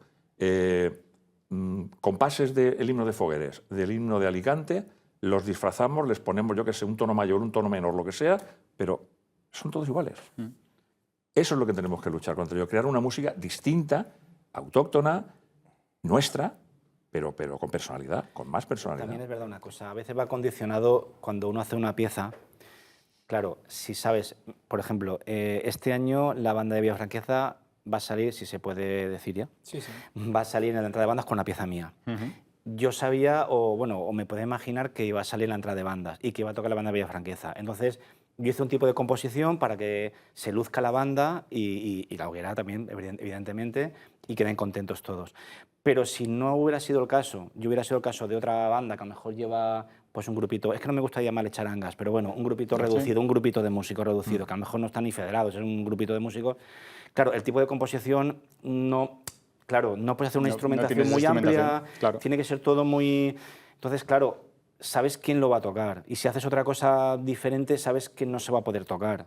compases del himno de Fogueres, del himno de Alicante, los disfrazamos, les ponemos, yo que sé, un tono mayor, un tono menor, lo que sea, pero son todos iguales. Eso es lo que tenemos que luchar contra ello, crear una música distinta, autóctona, nuestra, pero con personalidad, con más personalidad. También es verdad una cosa, a veces va condicionado cuando uno hace una pieza. Claro, si sabes, por ejemplo, este año la banda de Villa Franqueza va a salir, si se puede decir ya, va a salir en la entrada de bandas con una pieza mía. Yo sabía, o me podía imaginar que iba a salir en la entrada de bandas y que iba a tocar la banda de Villa Franqueza. Entonces, yo hice un tipo de composición para que se luzca la banda y la hoguera también, evidentemente, y queden contentos todos. Pero si no hubiera sido el caso, de otra banda que a lo mejor lleva pues un grupito, es que no me gusta llamarle charangas, pero bueno, un grupito reducido, un grupito de músicos reducido, que a lo mejor no están ni federados, es un grupito de músicos. Claro, el tipo de composición no puedes hacer una instrumentación muy amplia, tiene que ser todo muy... Entonces, claro, sabes quién lo va a tocar, y si haces otra cosa diferente, sabes que no se va a poder tocar.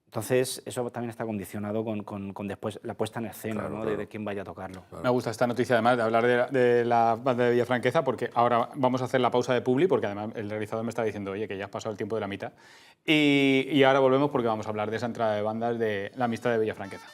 Entonces, eso también está condicionado con después la puesta en escena, ¿no? De quién vaya a tocarlo. Me gusta esta noticia, además, de hablar de la banda de Villa Franqueza, porque ahora vamos a hacer la pausa de publi, porque además el realizador me está diciendo, oye, que ya has pasado el tiempo de la mitad. Y ahora volvemos porque vamos a hablar de esa entrada de bandas de la Amistad de Villa Franqueza.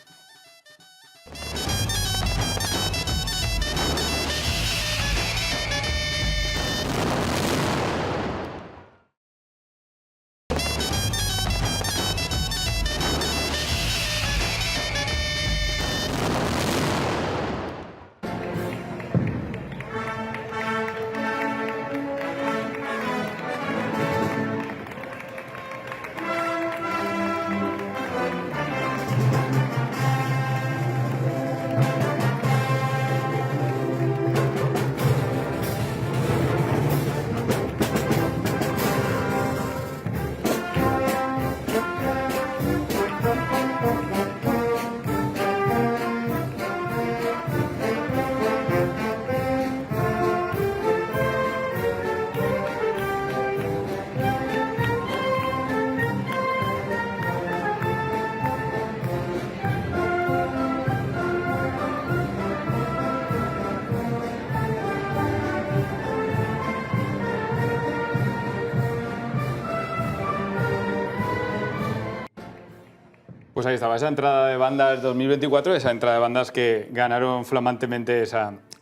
Pues ahí estaba, esa entrada de bandas 2024, esa entrada de bandas que ganaron flamantemente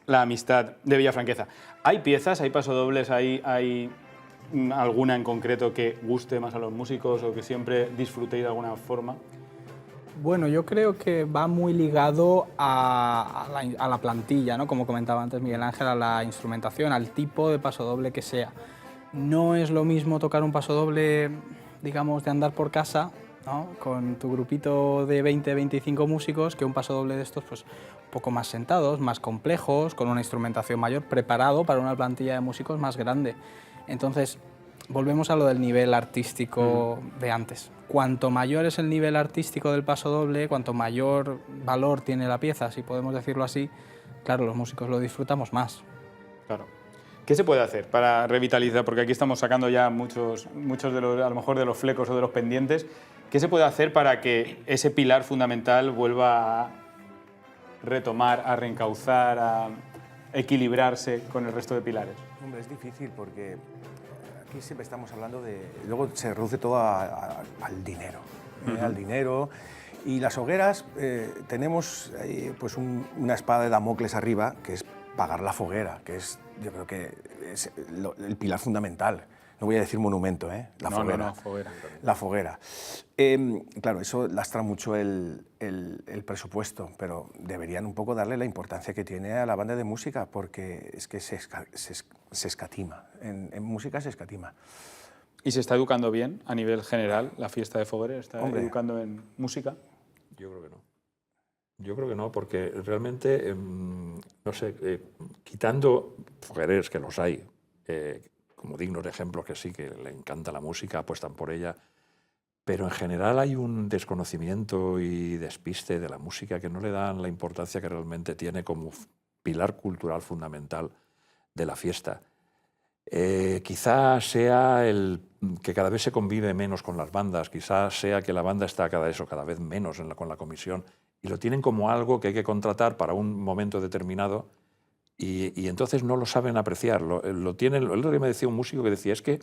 la amistad de Villafranqueza. ¿Hay piezas, hay pasodobles, hay alguna en concreto que guste más a los músicos o que siempre disfrutéis de alguna forma? Bueno, yo creo que va muy ligado a la plantilla, ¿no? Como comentaba antes Miguel Ángel, a la instrumentación, al tipo de pasodoble que sea. No es lo mismo tocar un pasodoble, digamos, de andar por casa, ¿no? Con tu grupito de 20-25 músicos, que un pasodoble de estos, pues, un poco más sentados, más complejos, con una instrumentación mayor, preparado para una plantilla de músicos más grande. Entonces, volvemos a lo del nivel artístico de antes. Cuanto mayor es el nivel artístico del pasodoble, cuanto mayor valor tiene la pieza, si podemos decirlo así, claro, los músicos lo disfrutamos más. Claro. ¿Qué se puede hacer para revitalizar? Porque aquí estamos sacando ya muchos de los, a lo mejor de los flecos o de los pendientes. ¿Qué se puede hacer para que ese pilar fundamental vuelva a retomar, a reencauzar, a equilibrarse con el resto de pilares? Hombre, es difícil porque aquí siempre estamos hablando de... Luego se reduce todo al dinero, al dinero. Y las hogueras, tenemos pues una espada de Damocles arriba, que es pagar la foguera, que es, yo creo que es el pilar fundamental. No voy a decir monumento, la foguera. No, foguera. La foguera. Claro, eso lastra mucho el presupuesto, pero deberían un poco darle la importancia que tiene a la banda de música, porque es que se escatima. En música se escatima. ¿Y se está educando bien a nivel general la fiesta de Fogueres? ¿Está educando en música? Yo creo que no. Yo creo que no, porque realmente, no sé, quitando fogueres, que los hay, como dignos ejemplos que sí, que le encanta la música, apuestan por ella, pero en general hay un desconocimiento y despiste de la música que no le dan la importancia que realmente tiene como pilar cultural fundamental de la fiesta. Quizá sea el que cada vez se convive menos con las bandas, quizá sea que la banda está cada vez menos con la comisión y lo tienen como algo que hay que contratar para un momento determinado y entonces no lo saben apreciar. Lo tienen, el otro día me decía un músico que decía, es que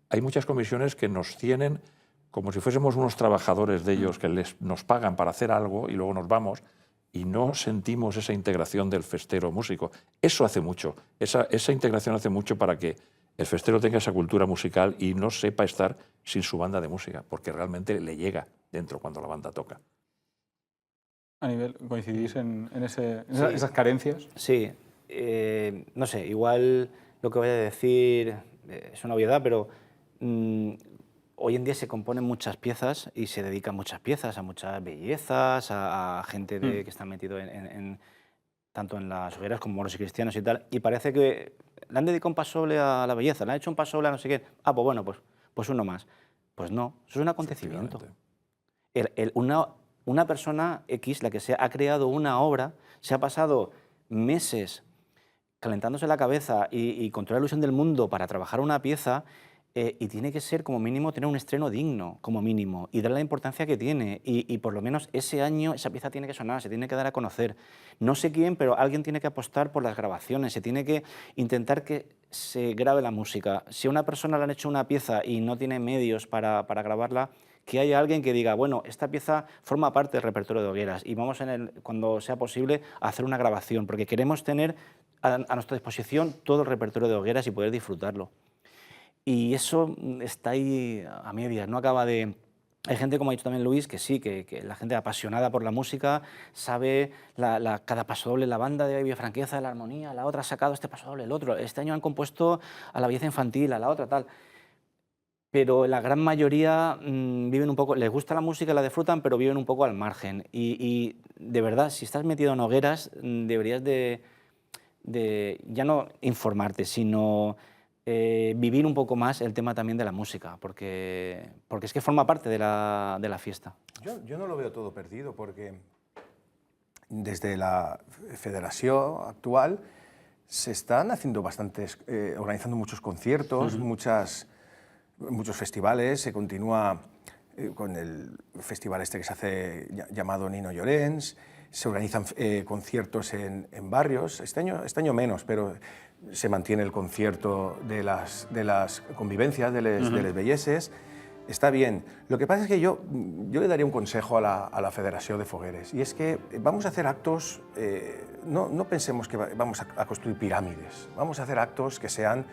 hay muchas comisiones que nos tienen como si fuésemos unos trabajadores de ellos que nos pagan para hacer algo y luego nos vamos y no sentimos esa integración del festero músico. Eso hace mucho, esa integración hace mucho para que el festero tenga esa cultura musical y no sepa estar sin su banda de música, porque realmente le llega dentro cuando la banda toca. A nivel, ¿coincidís en esas carencias? Sí, no sé, igual lo que voy a decir es una obviedad, pero hoy en día se componen muchas piezas y se dedican muchas piezas a muchas bellezas, a gente que está metido tanto en las hogueras como moros y cristianos y tal, y parece que le han dedicado un pasoble a la belleza, le han hecho un pasoble a no sé qué, pues bueno, pues uno más. Pues no, eso es un acontecimiento. Una persona X, la que sea, ha creado una obra, se ha pasado meses calentándose la cabeza y con toda la ilusión del mundo para trabajar una pieza y tiene que ser, como mínimo, tener un estreno digno, como mínimo, y darle la importancia que tiene. Y por lo menos ese año esa pieza tiene que sonar, se tiene que dar a conocer. No sé quién, pero alguien tiene que apostar por las grabaciones, se tiene que intentar que se grabe la música. Si a una persona le han hecho una pieza y no tiene medios para grabarla, que haya alguien que diga, bueno, esta pieza forma parte del repertorio de hogueras y vamos, cuando sea posible, a hacer una grabación, porque queremos tener a nuestra disposición todo el repertorio de hogueras y poder disfrutarlo. Y eso está ahí a medias, no acaba de... Hay gente, como ha dicho también Luis, que sí, que la gente apasionada por la música sabe cada pasodoble, la banda de Villafranqueza, de la armonía, la otra ha sacado este pasodoble, el otro. Este año han compuesto a la belleza infantil, a la otra, tal. Pero la gran mayoría viven un poco, les gusta la música, la disfrutan, pero viven un poco al margen. Y de verdad, si estás metido en hogueras, deberías de ya no informarte, sino vivir un poco más el tema también de la música, porque es que forma parte de la fiesta. Yo no lo veo todo perdido, porque desde la federación actual se están haciendo organizando muchos conciertos, muchos festivales, se continúa con el festival este que se hace llamado Nino Llorens, se organizan conciertos en barrios, este año menos, pero se mantiene el concierto de las convivencias, de les belleses, Está bien. Lo que pasa es que yo le daría un consejo a la Federación de Fogueres, y es que vamos a hacer actos, no pensemos que vamos a construir pirámides, vamos a hacer actos que sean,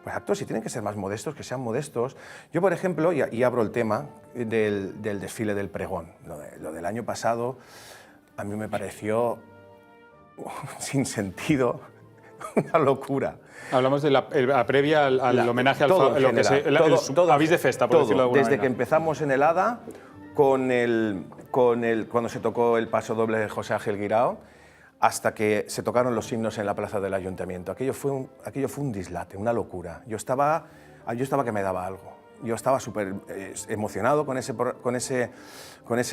pues actos, si tienen que ser más modestos, que sean modestos. Yo, por ejemplo, y abro el tema del desfile del pregón, lo del año pasado, a mí me pareció sin sentido, una locura. Hablamos de la previa al homenaje al todo en lo que general, se, todo, avis de festa, por todo, decirlo de alguna desde manera. que empezamos en el Hada, cuando se tocó el paso doble de José Ángel Guirao, hasta que se tocaron los himnos en la plaza del Ayuntamiento. Aquello fue un dislate, una locura. Yo estaba que me daba algo. Yo estaba súper emocionado con ese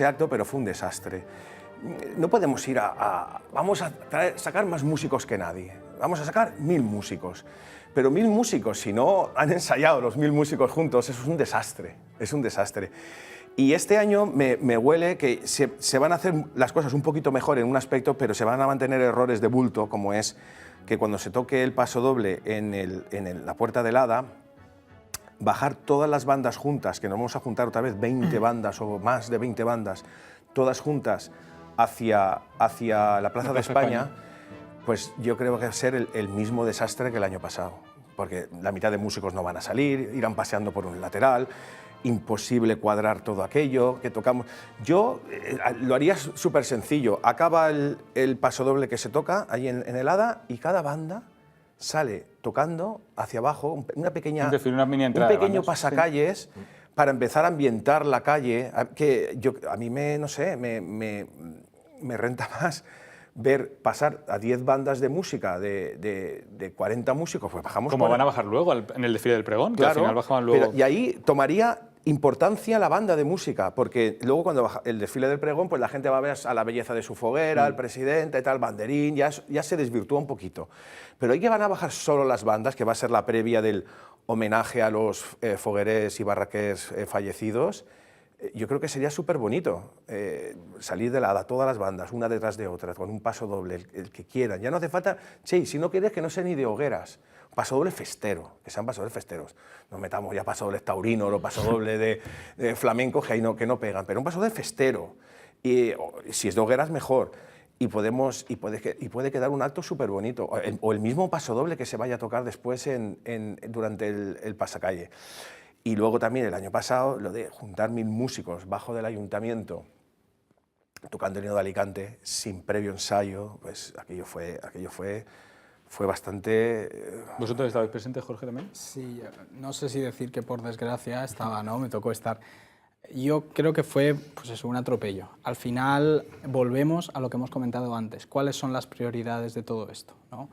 acto, pero fue un desastre. No podemos ir vamos a sacar más músicos que nadie. Vamos a sacar 1000 músicos. Pero 1000 músicos, si no han ensayado los 1000 músicos juntos, eso es un desastre. Es un desastre. Y este año me huele que se van a hacer las cosas un poquito mejor en un aspecto, pero se van a mantener errores de bulto, como es que cuando se toque el paso doble en la Puerta del Hada, bajar todas las bandas juntas, que nos vamos a juntar otra vez 20 bandas o más de 20 bandas, todas juntas hacia la Plaza de España, pues yo creo que va a ser el mismo desastre que el año pasado, porque la mitad de músicos no van a salir, irán paseando por un lateral, imposible cuadrar todo aquello que tocamos. Yo lo haría súper sencillo, acaba el pasodoble que se toca ahí en el Hada y cada banda sale tocando hacia abajo una pequeña, una mini entrada un pequeño de bandas, pasacalles, sí, para empezar a ambientar la calle, que a mí no sé, me renta más ver pasar a 10 bandas de música de 40 músicos, pues bajamos... Como van a bajar luego en el desfile del pregón, claro, que al final bajaban luego... Pero, y ahí tomaría importancia la banda de música, porque luego cuando baja el desfile del pregón, pues la gente va a ver a la belleza de su foguera, al presidente, tal, banderín, ya se desvirtúa un poquito. Pero ahí que van a bajar solo las bandas, que va a ser la previa del homenaje a los fogueres y barraquers fallecidos, yo creo que sería súper bonito salir de la Hada, todas las bandas, una detrás de otra, con un paso doble, el que quieran. Ya no hace falta, che, si no quieres que no sea ni de hogueras, paso doble festero, que sean paso dobles festeros. No metamos ya paso doble taurino o paso doble de flamenco, que no pegan, pero un paso doble festero. Y si es de hogueras, mejor. Y puede quedar un acto súper bonito. O el mismo paso doble que se vaya a tocar después durante el pasacalle. Y luego también el año pasado, lo de juntar 1000 músicos bajo del ayuntamiento, tocando el himno de Alicante, sin previo ensayo, pues aquello fue bastante... ¿Vosotros estabais presentes, Jorge, también? Sí, no sé si decir que por desgracia estaba, ¿no? Me tocó estar. Yo creo que fue, pues eso, un atropello. Al final volvemos a lo que hemos comentado antes. ¿Cuáles son las prioridades de todo esto, ¿no?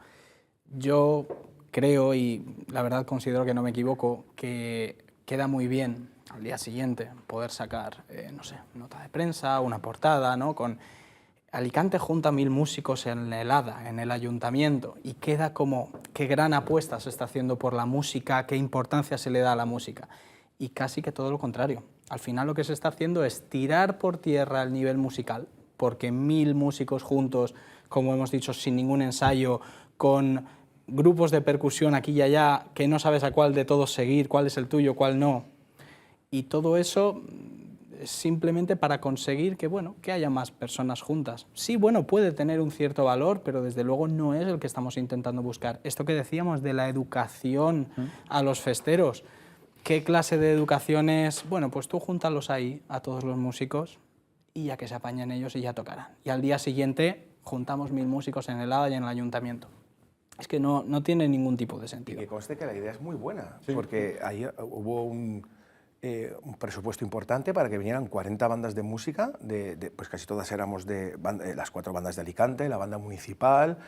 Yo creo, y la verdad considero que no me equivoco, que queda muy bien al día siguiente poder sacar, no sé, nota de prensa, una portada, ¿no? Con Alicante junta 1000 músicos en el Hada, en el ayuntamiento, y queda como qué gran apuesta se está haciendo por la música, qué importancia se le da a la música. Y casi que todo lo contrario. Al final lo que se está haciendo es tirar por tierra el nivel musical, porque 1000 músicos juntos, como hemos dicho, sin ningún ensayo, con grupos de percusión aquí y allá, que no sabes a cuál de todos seguir, cuál es el tuyo, cuál no. Y todo eso es simplemente para conseguir que, bueno, que haya más personas juntas. Sí, bueno, puede tener un cierto valor, pero desde luego no es el que estamos intentando buscar. Esto que decíamos de la educación a los festeros, ¿qué clase de educación es? Bueno, pues tú júntalos ahí, a todos los músicos, y ya que se apañen ellos y ya tocarán. Y al día siguiente juntamos 1000 músicos en el Hada y en el ayuntamiento. Es que no tiene ningún tipo de sentido. Y que conste que la idea es muy buena, sí, porque ahí hubo un presupuesto importante para que vinieran 40 bandas de música, pues casi todas éramos las 4 bandas de Alicante, la banda municipal.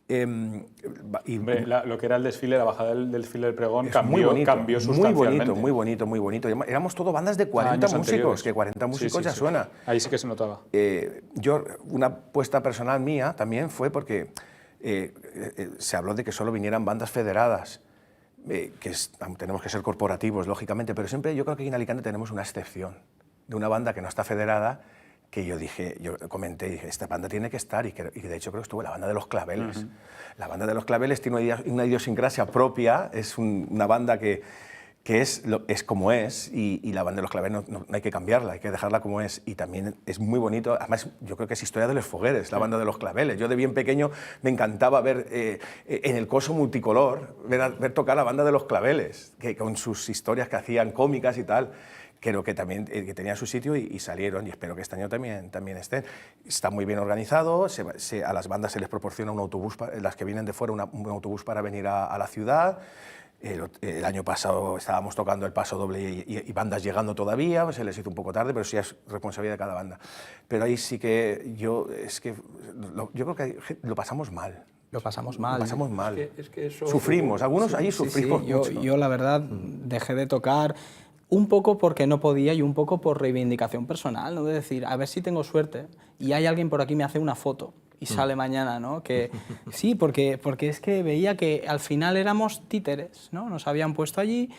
Lo que era el desfile, la bajada del desfile del pregón cambió sustancialmente. Muy bonito. Éramos todo bandas de 40 músicos, que 40 músicos ya suena. Ahí sí que se notaba. Una apuesta personal mía también fue porque se habló de que solo vinieran bandas federadas, tenemos que ser corporativos, lógicamente, pero siempre yo creo que aquí en Alicante tenemos una excepción de una banda que no está federada, que yo comenté, esta banda tiene que estar, y de hecho creo que estuvo la banda de Los Claveles. La banda de Los Claveles tiene una idiosincrasia propia, es una banda que que es como es, y la banda de los claveles no hay que cambiarla, hay que dejarla como es, y también es muy bonito, además yo creo que es historia de los Fogueres, la banda de los claveles. Yo de bien pequeño me encantaba ver en el coso multicolor, ver tocar la banda de los claveles, que con sus historias que hacían cómicas y tal. Creo que también que tenía su sitio y salieron, y espero que este año también estén. Está muy bien organizado, a las bandas se les proporciona un autobús, las que vienen de fuera, un autobús para venir a la ciudad. El año pasado estábamos tocando el paso doble y bandas llegando todavía, se les hizo un poco tarde, pero sí es responsabilidad de cada banda. Pero ahí sí que yo creo que lo pasamos mal. Lo pasamos mal. Lo pasamos mal. Es que eso... Sufrimos, algunos ahí sufrimos mucho. Yo la verdad dejé de tocar un poco porque no podía y un poco por reivindicación personal, ¿no? De decir, a ver si tengo suerte y hay alguien por aquí me hace una foto y sale mañana, ¿no? Que, sí, porque es que veía que al final éramos títeres, ¿no? Nos habían puesto allí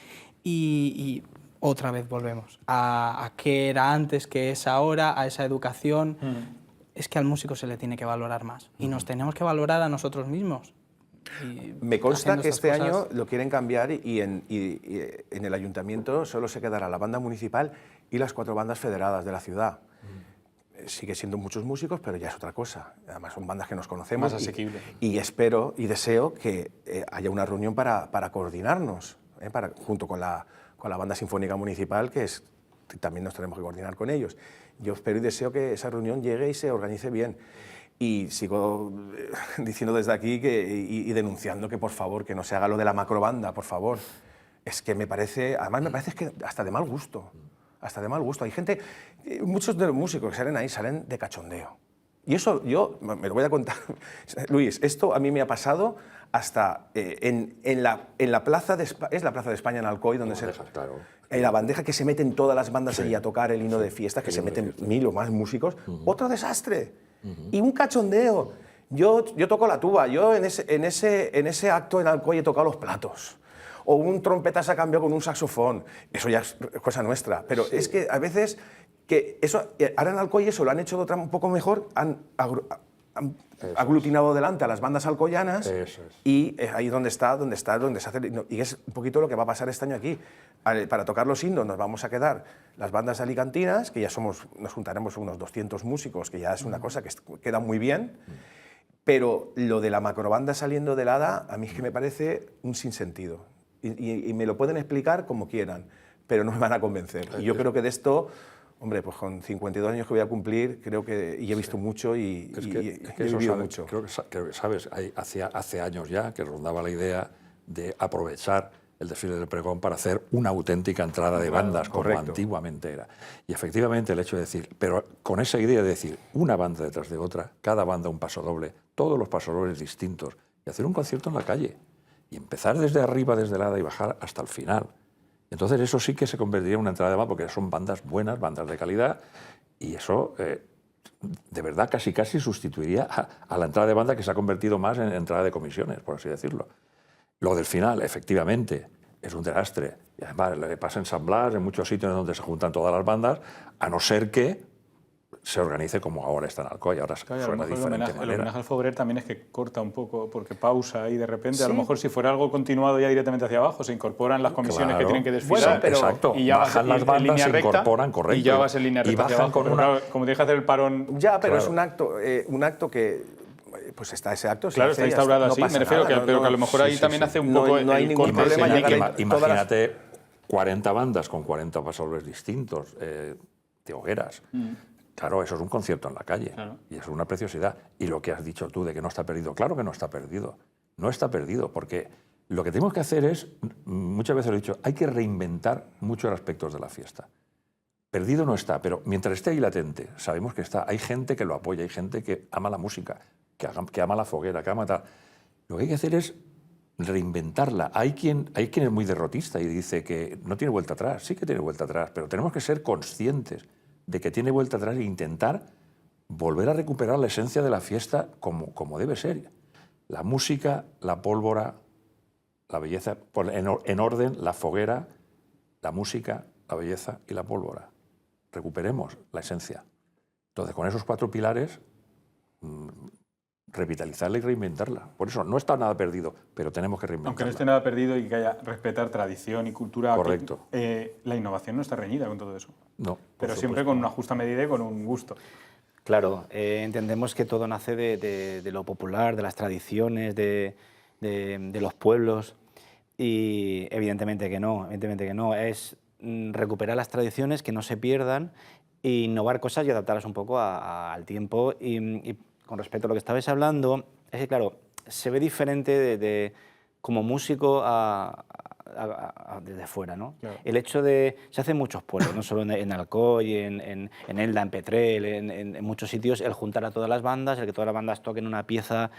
y otra vez volvemos a qué era antes, qué es ahora, a esa educación. Es que al músico se le tiene que valorar más y nos tenemos que valorar a nosotros mismos. Me consta que este año lo quieren cambiar y en el ayuntamiento solo se quedará la banda municipal y las 4 bandas federadas de la ciudad. Sigue siendo muchos músicos, pero ya es otra cosa. Además son bandas que nos conocemos. Más asequible. Y espero y deseo que haya una reunión para coordinarnos, junto con la banda sinfónica municipal, que también nos tenemos que coordinar con ellos. Yo espero y deseo que esa reunión llegue y se organice bien. Y sigo diciendo desde aquí y denunciando que por favor, que no se haga lo de la macrobanda, por favor. Es que me parece, además me parece que hasta de mal gusto, hasta de mal gusto. Hay gente, muchos de los músicos que salen ahí salen de cachondeo. Y eso yo me lo voy a contar. Luis, esto a mí me ha pasado hasta en la plaza de España, es la plaza de España en Alcoy, donde Claro. En la bandeja que se meten todas las bandas allí a tocar el himno de fiestas, que se meten 1000 o más músicos. Otro desastre. Y un cachondeo. Yo toco la tuba, yo en ese acto en Alcoy he tocado los platos. O un trompeta se ha cambiado con un saxofón. Eso ya es cosa nuestra. Pero es que a veces, que eso, ahora en Alcoy eso lo han hecho de otra un poco mejor, han aglutinado delante a las bandas alcoyanas y es ahí donde se hace. Y es un poquito lo que va a pasar este año aquí. Para tocar los himnos nos vamos a quedar las bandas alicantinas, que ya nos juntaremos unos 200 músicos, que ya es una cosa que queda muy bien, pero lo de la macrobanda saliendo del hada, a mí es que me parece un sinsentido. Y me lo pueden explicar como quieran, pero no me van a convencer. Y yo creo que de esto... Hombre, pues con 52 años que voy a cumplir, creo que y he visto mucho y he vivido mucho. Creo que sabes, hace años ya que rondaba la idea de aprovechar el desfile del pregón para hacer una auténtica entrada de bandas, como antiguamente era. Y efectivamente el hecho de decir, pero con esa idea de decir una banda detrás de otra, cada banda un paso doble, todos los pasodobles distintos, y hacer un concierto en la calle, y empezar desde arriba, desde el hada y bajar hasta el final. Entonces eso sí que se convertiría en una entrada de banda, porque son bandas buenas, bandas de calidad, y eso de verdad casi sustituiría a la entrada de banda, que se ha convertido más en entrada de comisiones, por así decirlo. Lo del final, efectivamente, es un desastre. Y además le pasa en San Blas, en muchos sitios donde se juntan todas las bandas, a no ser que se organice como ahora está en Alcoy, ahora suena de diferente manera. El homenaje al Foguerer también es que corta un poco, porque pausa y de repente, a lo mejor si fuera algo continuado ya directamente hacia abajo, se incorporan las comisiones que tienen que desfilar, pero exacto, y ya bajan las bandas, se incorporan, correcto. Y ya vas en línea recta hacia abajo, con una... como tienes que hacer el parón... Ya, pero es un acto que... Pues está ese acto. Claro, está instaurado así, me refiero, pero que a lo mejor ahí también hace un poco... No hay ningún problema. Imagínate 40 bandas con 40 pasodobles distintos, de hogueras. Claro, eso es un concierto en la calle, y es una preciosidad. Y lo que has dicho tú de que no está perdido, claro que no está perdido. No está perdido, porque lo que tenemos que hacer es, muchas veces lo he dicho, hay que reinventar muchos aspectos de la fiesta. Perdido no está, pero mientras esté ahí latente, sabemos que está. Hay gente que lo apoya, hay gente que ama la música, que ama la foguera, que ama tal. Lo que hay que hacer es reinventarla. Hay quien es muy derrotista y dice que no tiene vuelta atrás. Sí que tiene vuelta atrás, pero tenemos que ser conscientes de que tiene vuelta atrás e intentar volver a recuperar la esencia de la fiesta como debe ser. La música, la pólvora, la belleza, en orden, la foguera, la música, la belleza y la pólvora. Recuperemos la esencia. Entonces, con esos 4 pilares, revitalizarla y reinventarla. Por eso no está nada perdido, pero tenemos que reinventarla. Aunque no esté nada perdido y que haya respetar tradición y cultura. Correcto. La innovación no está reñida con todo eso. No, Pero siempre con una justa medida y con un gusto. Claro, entendemos que todo nace de lo popular, de las tradiciones, de los pueblos, y evidentemente que no, es recuperar las tradiciones, que no se pierdan, e innovar cosas y adaptarlas un poco al tiempo. Y con respecto a lo que estabais hablando, es que claro, se ve diferente como músico desde fuera, ¿no? Claro. El hecho de... Se hacen muchos pueblos, no solo en Alcoy, en Elda, en Petrel, en muchos sitios, el juntar a todas las bandas, el que todas las bandas toquen una pieza,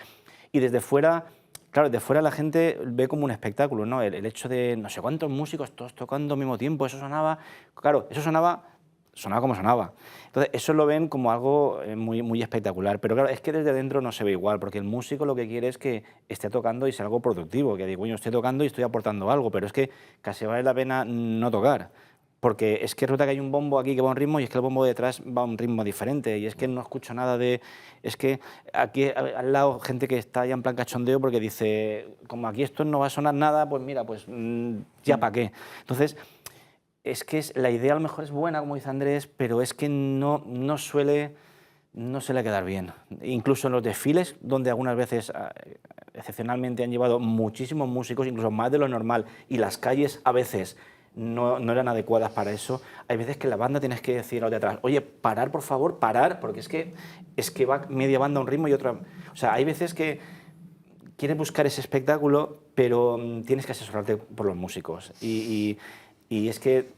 y desde fuera... Claro, de fuera la gente ve como un espectáculo, ¿no? El hecho de no sé cuántos músicos todos tocando al mismo tiempo, eso sonaba... Claro, eso sonaba como sonaba. Entonces, eso lo ven como algo muy, muy espectacular. Pero claro, es que desde dentro no se ve igual, porque el músico lo que quiere es que esté tocando y sea algo productivo, que digo, yo estoy tocando y estoy aportando algo, pero es que casi vale la pena no tocar. Porque es que resulta que hay un bombo aquí que va a un ritmo y es que el bombo detrás va a un ritmo diferente y es que no escucho nada de... Es que aquí al lado gente que está ya en plan cachondeo porque dice, como aquí esto no va a sonar nada, pues mira, pues ya para qué. Entonces, es que la idea a lo mejor es buena, como dice Andrés, pero es que no suele quedar bien. Incluso en los desfiles, donde algunas veces excepcionalmente han llevado muchísimos músicos, incluso más de lo normal, y las calles a veces no eran adecuadas para eso, hay veces que la banda tienes que decir a los de atrás, oye, parar, por favor, parar, porque es que va media banda a un ritmo y otra... O sea, hay veces que quieres buscar ese espectáculo, pero tienes que asesorarte por los músicos. Y es que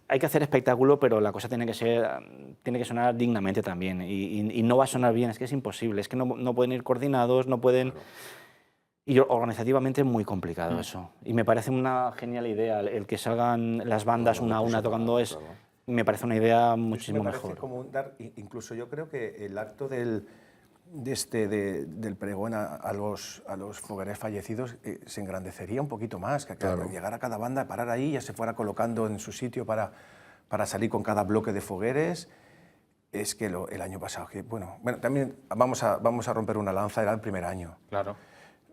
hay que hacer espectáculo, pero la cosa tiene que sonar dignamente también. Y no va a sonar bien, es que es imposible, es que no pueden ir coordinados, no pueden... Y organizativamente es muy complicado eso. Y me parece una genial idea el que salgan las bandas una a una tocando, me parece una idea muchísimo me parece mejor. Como incluso yo creo que el acto del pregón a los fogueres fallecidos se engrandecería un poquito más, que llegara cada banda a parar ahí, ya se fuera colocando en su sitio para salir con cada bloque de fogueres. Es que el año pasado, bueno, también vamos a romper una lanza, era el primer año. Claro.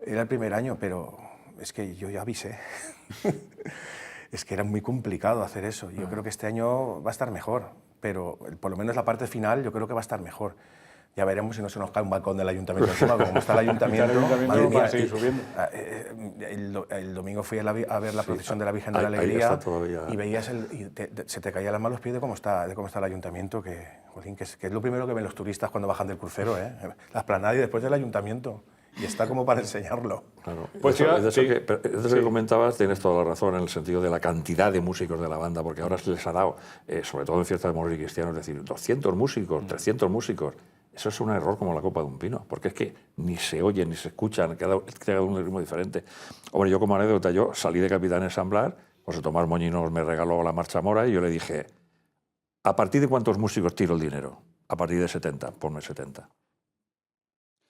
Era el primer año, pero es que yo ya avisé. Es que era muy complicado hacer eso. Yo creo que este año va a estar mejor, pero por lo menos la parte final yo creo que va a estar mejor. Ya veremos si no se nos cae un balcón del ayuntamiento encima, como está el ayuntamiento. Madre mía, seguir subiendo. El domingo fui a ver la procesión de la Virgen de la Alegría y veías se te caían las manos los pies de cómo está el ayuntamiento, que es lo primero que ven los turistas cuando bajan del crucero, ¿eh? La esplanada y después del ayuntamiento. Y está como para enseñarlo. Claro. Pues eso que comentabas, tienes toda la razón en el sentido de la cantidad de músicos de la banda, porque ahora se les ha dado, sobre todo en fiestas de moros y cristianos, es decir, 200 músicos, 300 músicos. Eso es un error como la copa de un pino, porque es que ni se oyen, ni se escuchan, cada uno un ritmo diferente. Hombre, yo como anécdota, yo salí de capitán en ensamblar, José Tomás Moñinos me regaló la marcha mora y yo le dije, ¿a partir de cuántos músicos tiro el dinero? A partir de 70, ponme 70.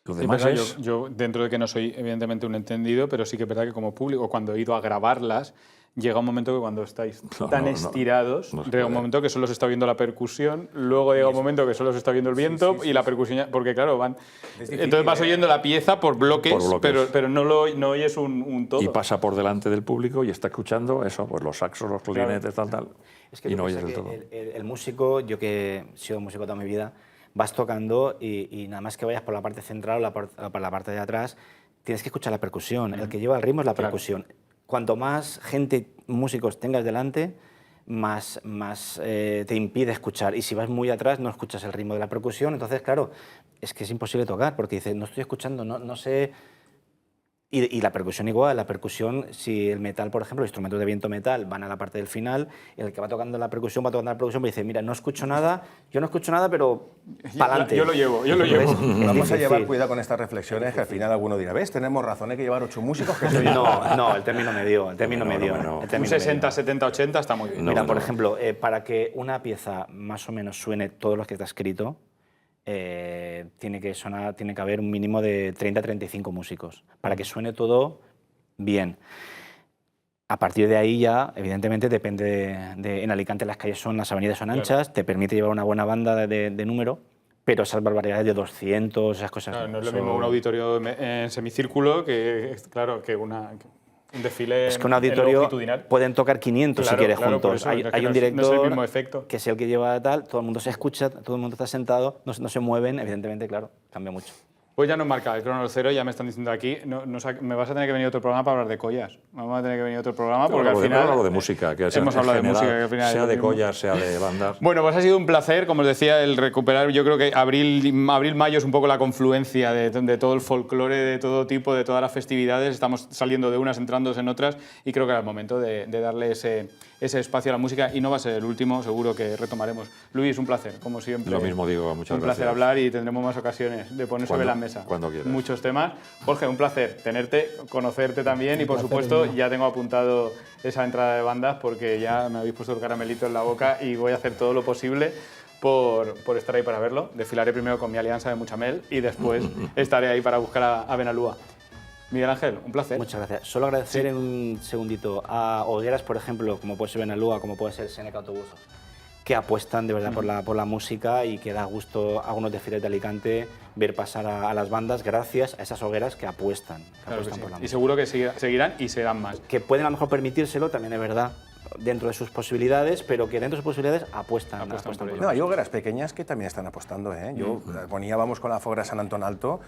Lo demás es... Yo, dentro de que no soy evidentemente un entendido, pero sí que es verdad que como público, cuando he ido a grabarlas, llega un momento que cuando estáis tan estirados, llega un momento que solo se está viendo la percusión, luego llega un momento que solo se está viendo el viento y la percusión, porque claro, entonces vas oyendo la pieza por bloques. Pero no oyes un todo. Y pasa por delante del público y está escuchando eso, pues los saxos, los clarinetes, tal. Es que y no oyes del todo. El músico, yo que he sido músico toda mi vida, vas tocando y nada más que vayas por la parte central o por la parte de atrás, tienes que escuchar la percusión. El que lleva el ritmo es la percusión. Cuanto más gente, músicos tengas delante, más te impide escuchar. Y si vas muy atrás, no escuchas el ritmo de la percusión. Entonces, claro, es que es imposible tocar, porque dices, no estoy escuchando, no sé... Y la percusión igual, si el metal, por ejemplo, los instrumentos de viento metal van a la parte del final, el que va tocando la percusión, pero dice, mira, no escucho nada, yo no escucho nada, pero para adelante. Yo lo llevo. Vamos a llevar cuidado con estas reflexiones, que al final alguno dirá, ¿ves? Tenemos razón, hay que llevar 8 músicos. Que no, el término medio. Un 60, 70, 80 está muy bien. Mira, por ejemplo, para que una pieza más o menos suene todo lo que está escrito, tiene que haber un mínimo de 30-35 músicos para que suene todo bien. A partir de ahí ya, evidentemente, depende en Alicante las avenidas son anchas, te permite llevar una buena banda de número, pero esas barbaridades de 200, esas cosas... Claro, no es lo son- mismo un auditorio en semicírculo que, claro, que un desfile Es que un en auditorio longitudinal. pueden tocar 500 si Claro, quieres claro, por juntos. eso, Hay, es que hay no un es- no es el director mismo efecto. que es el que lleva tal, todo el mundo se escucha, todo el mundo está sentado, no se mueven, evidentemente, claro, cambia mucho. Pues ya nos marca el crono cero, ya me están diciendo aquí, me vas a tener que venir otro programa para hablar de collas. Vamos a tener que venir otro programa porque al final... Hablo de música, que hemos en hablado de general, música, que al final es sea lo de mismo. collas, sea de bandas. Bueno, pues ha sido un placer, como os decía, el recuperar, yo creo que abril-mayo es un poco la confluencia de todo el folclore, de todo tipo, de todas las festividades, estamos saliendo de unas, entrando en otras, y creo que era el momento de darle ese espacio a la música, y no va a ser el último, seguro que retomaremos. Luis, un placer, como siempre. Lo mismo digo, muchas Un placer gracias. hablar y tendremos más ocasiones de poner sobre Cuando- la mesa cuando quieras. muchos temas. Jorge, un placer tenerte, conocerte también, y por placer supuesto es mío. ya tengo apuntado esa entrada de bandas porque ya me habéis puesto el caramelito en la boca y voy a hacer todo lo posible por estar ahí para verlo. Desfilaré primero con mi alianza de Muchamel y después estaré ahí para buscar a Benalúa. Miguel Ángel, un placer. Muchas gracias. Solo agradecer en un segundito a hogueras, por ejemplo, como puede ser Benalúa, como puede ser Seneca Autobusos, que apuestan de verdad por la música y que da gusto a algunos desfiles de Alicante ver pasar a las bandas gracias a esas hogueras que apuestan, Claro que sí. por la Y música. seguro que seguirán y serán más. Que pueden a lo mejor permitírselo, también es verdad, dentro de sus posibilidades, pero que dentro de sus posibilidades apuestan Apuestan por por ello. No, hay hogueras pequeñas que también están apostando. Yo, la Armonía, vamos con la Foguera San Antón Alto.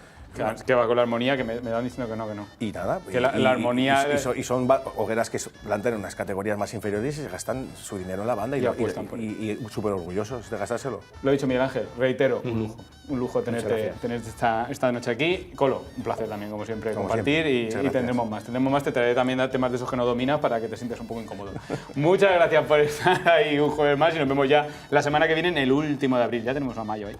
Que va con la armonía, que me dan diciendo que no, que no. Y nada. Que la armonía- Y son hogueras que plantan en unas categorías más inferiores y se gastan su dinero en la banda Y apuestan por y súper orgullosos de gastárselo. Lo ha dicho Miguel Ángel, reitero, un lujo tenerte gracias. esta noche aquí. Colo, un placer también, como siempre, Como compartir siempre. y Muchas gracias. tendremos más. Tendremos más, te traeré también temas de esos que no dominas para que te sientas un poco incómodo. Muchas gracias por estar ahí un jueves más y nos vemos ya la semana que viene en el último de abril. Ya tenemos a mayo ahí.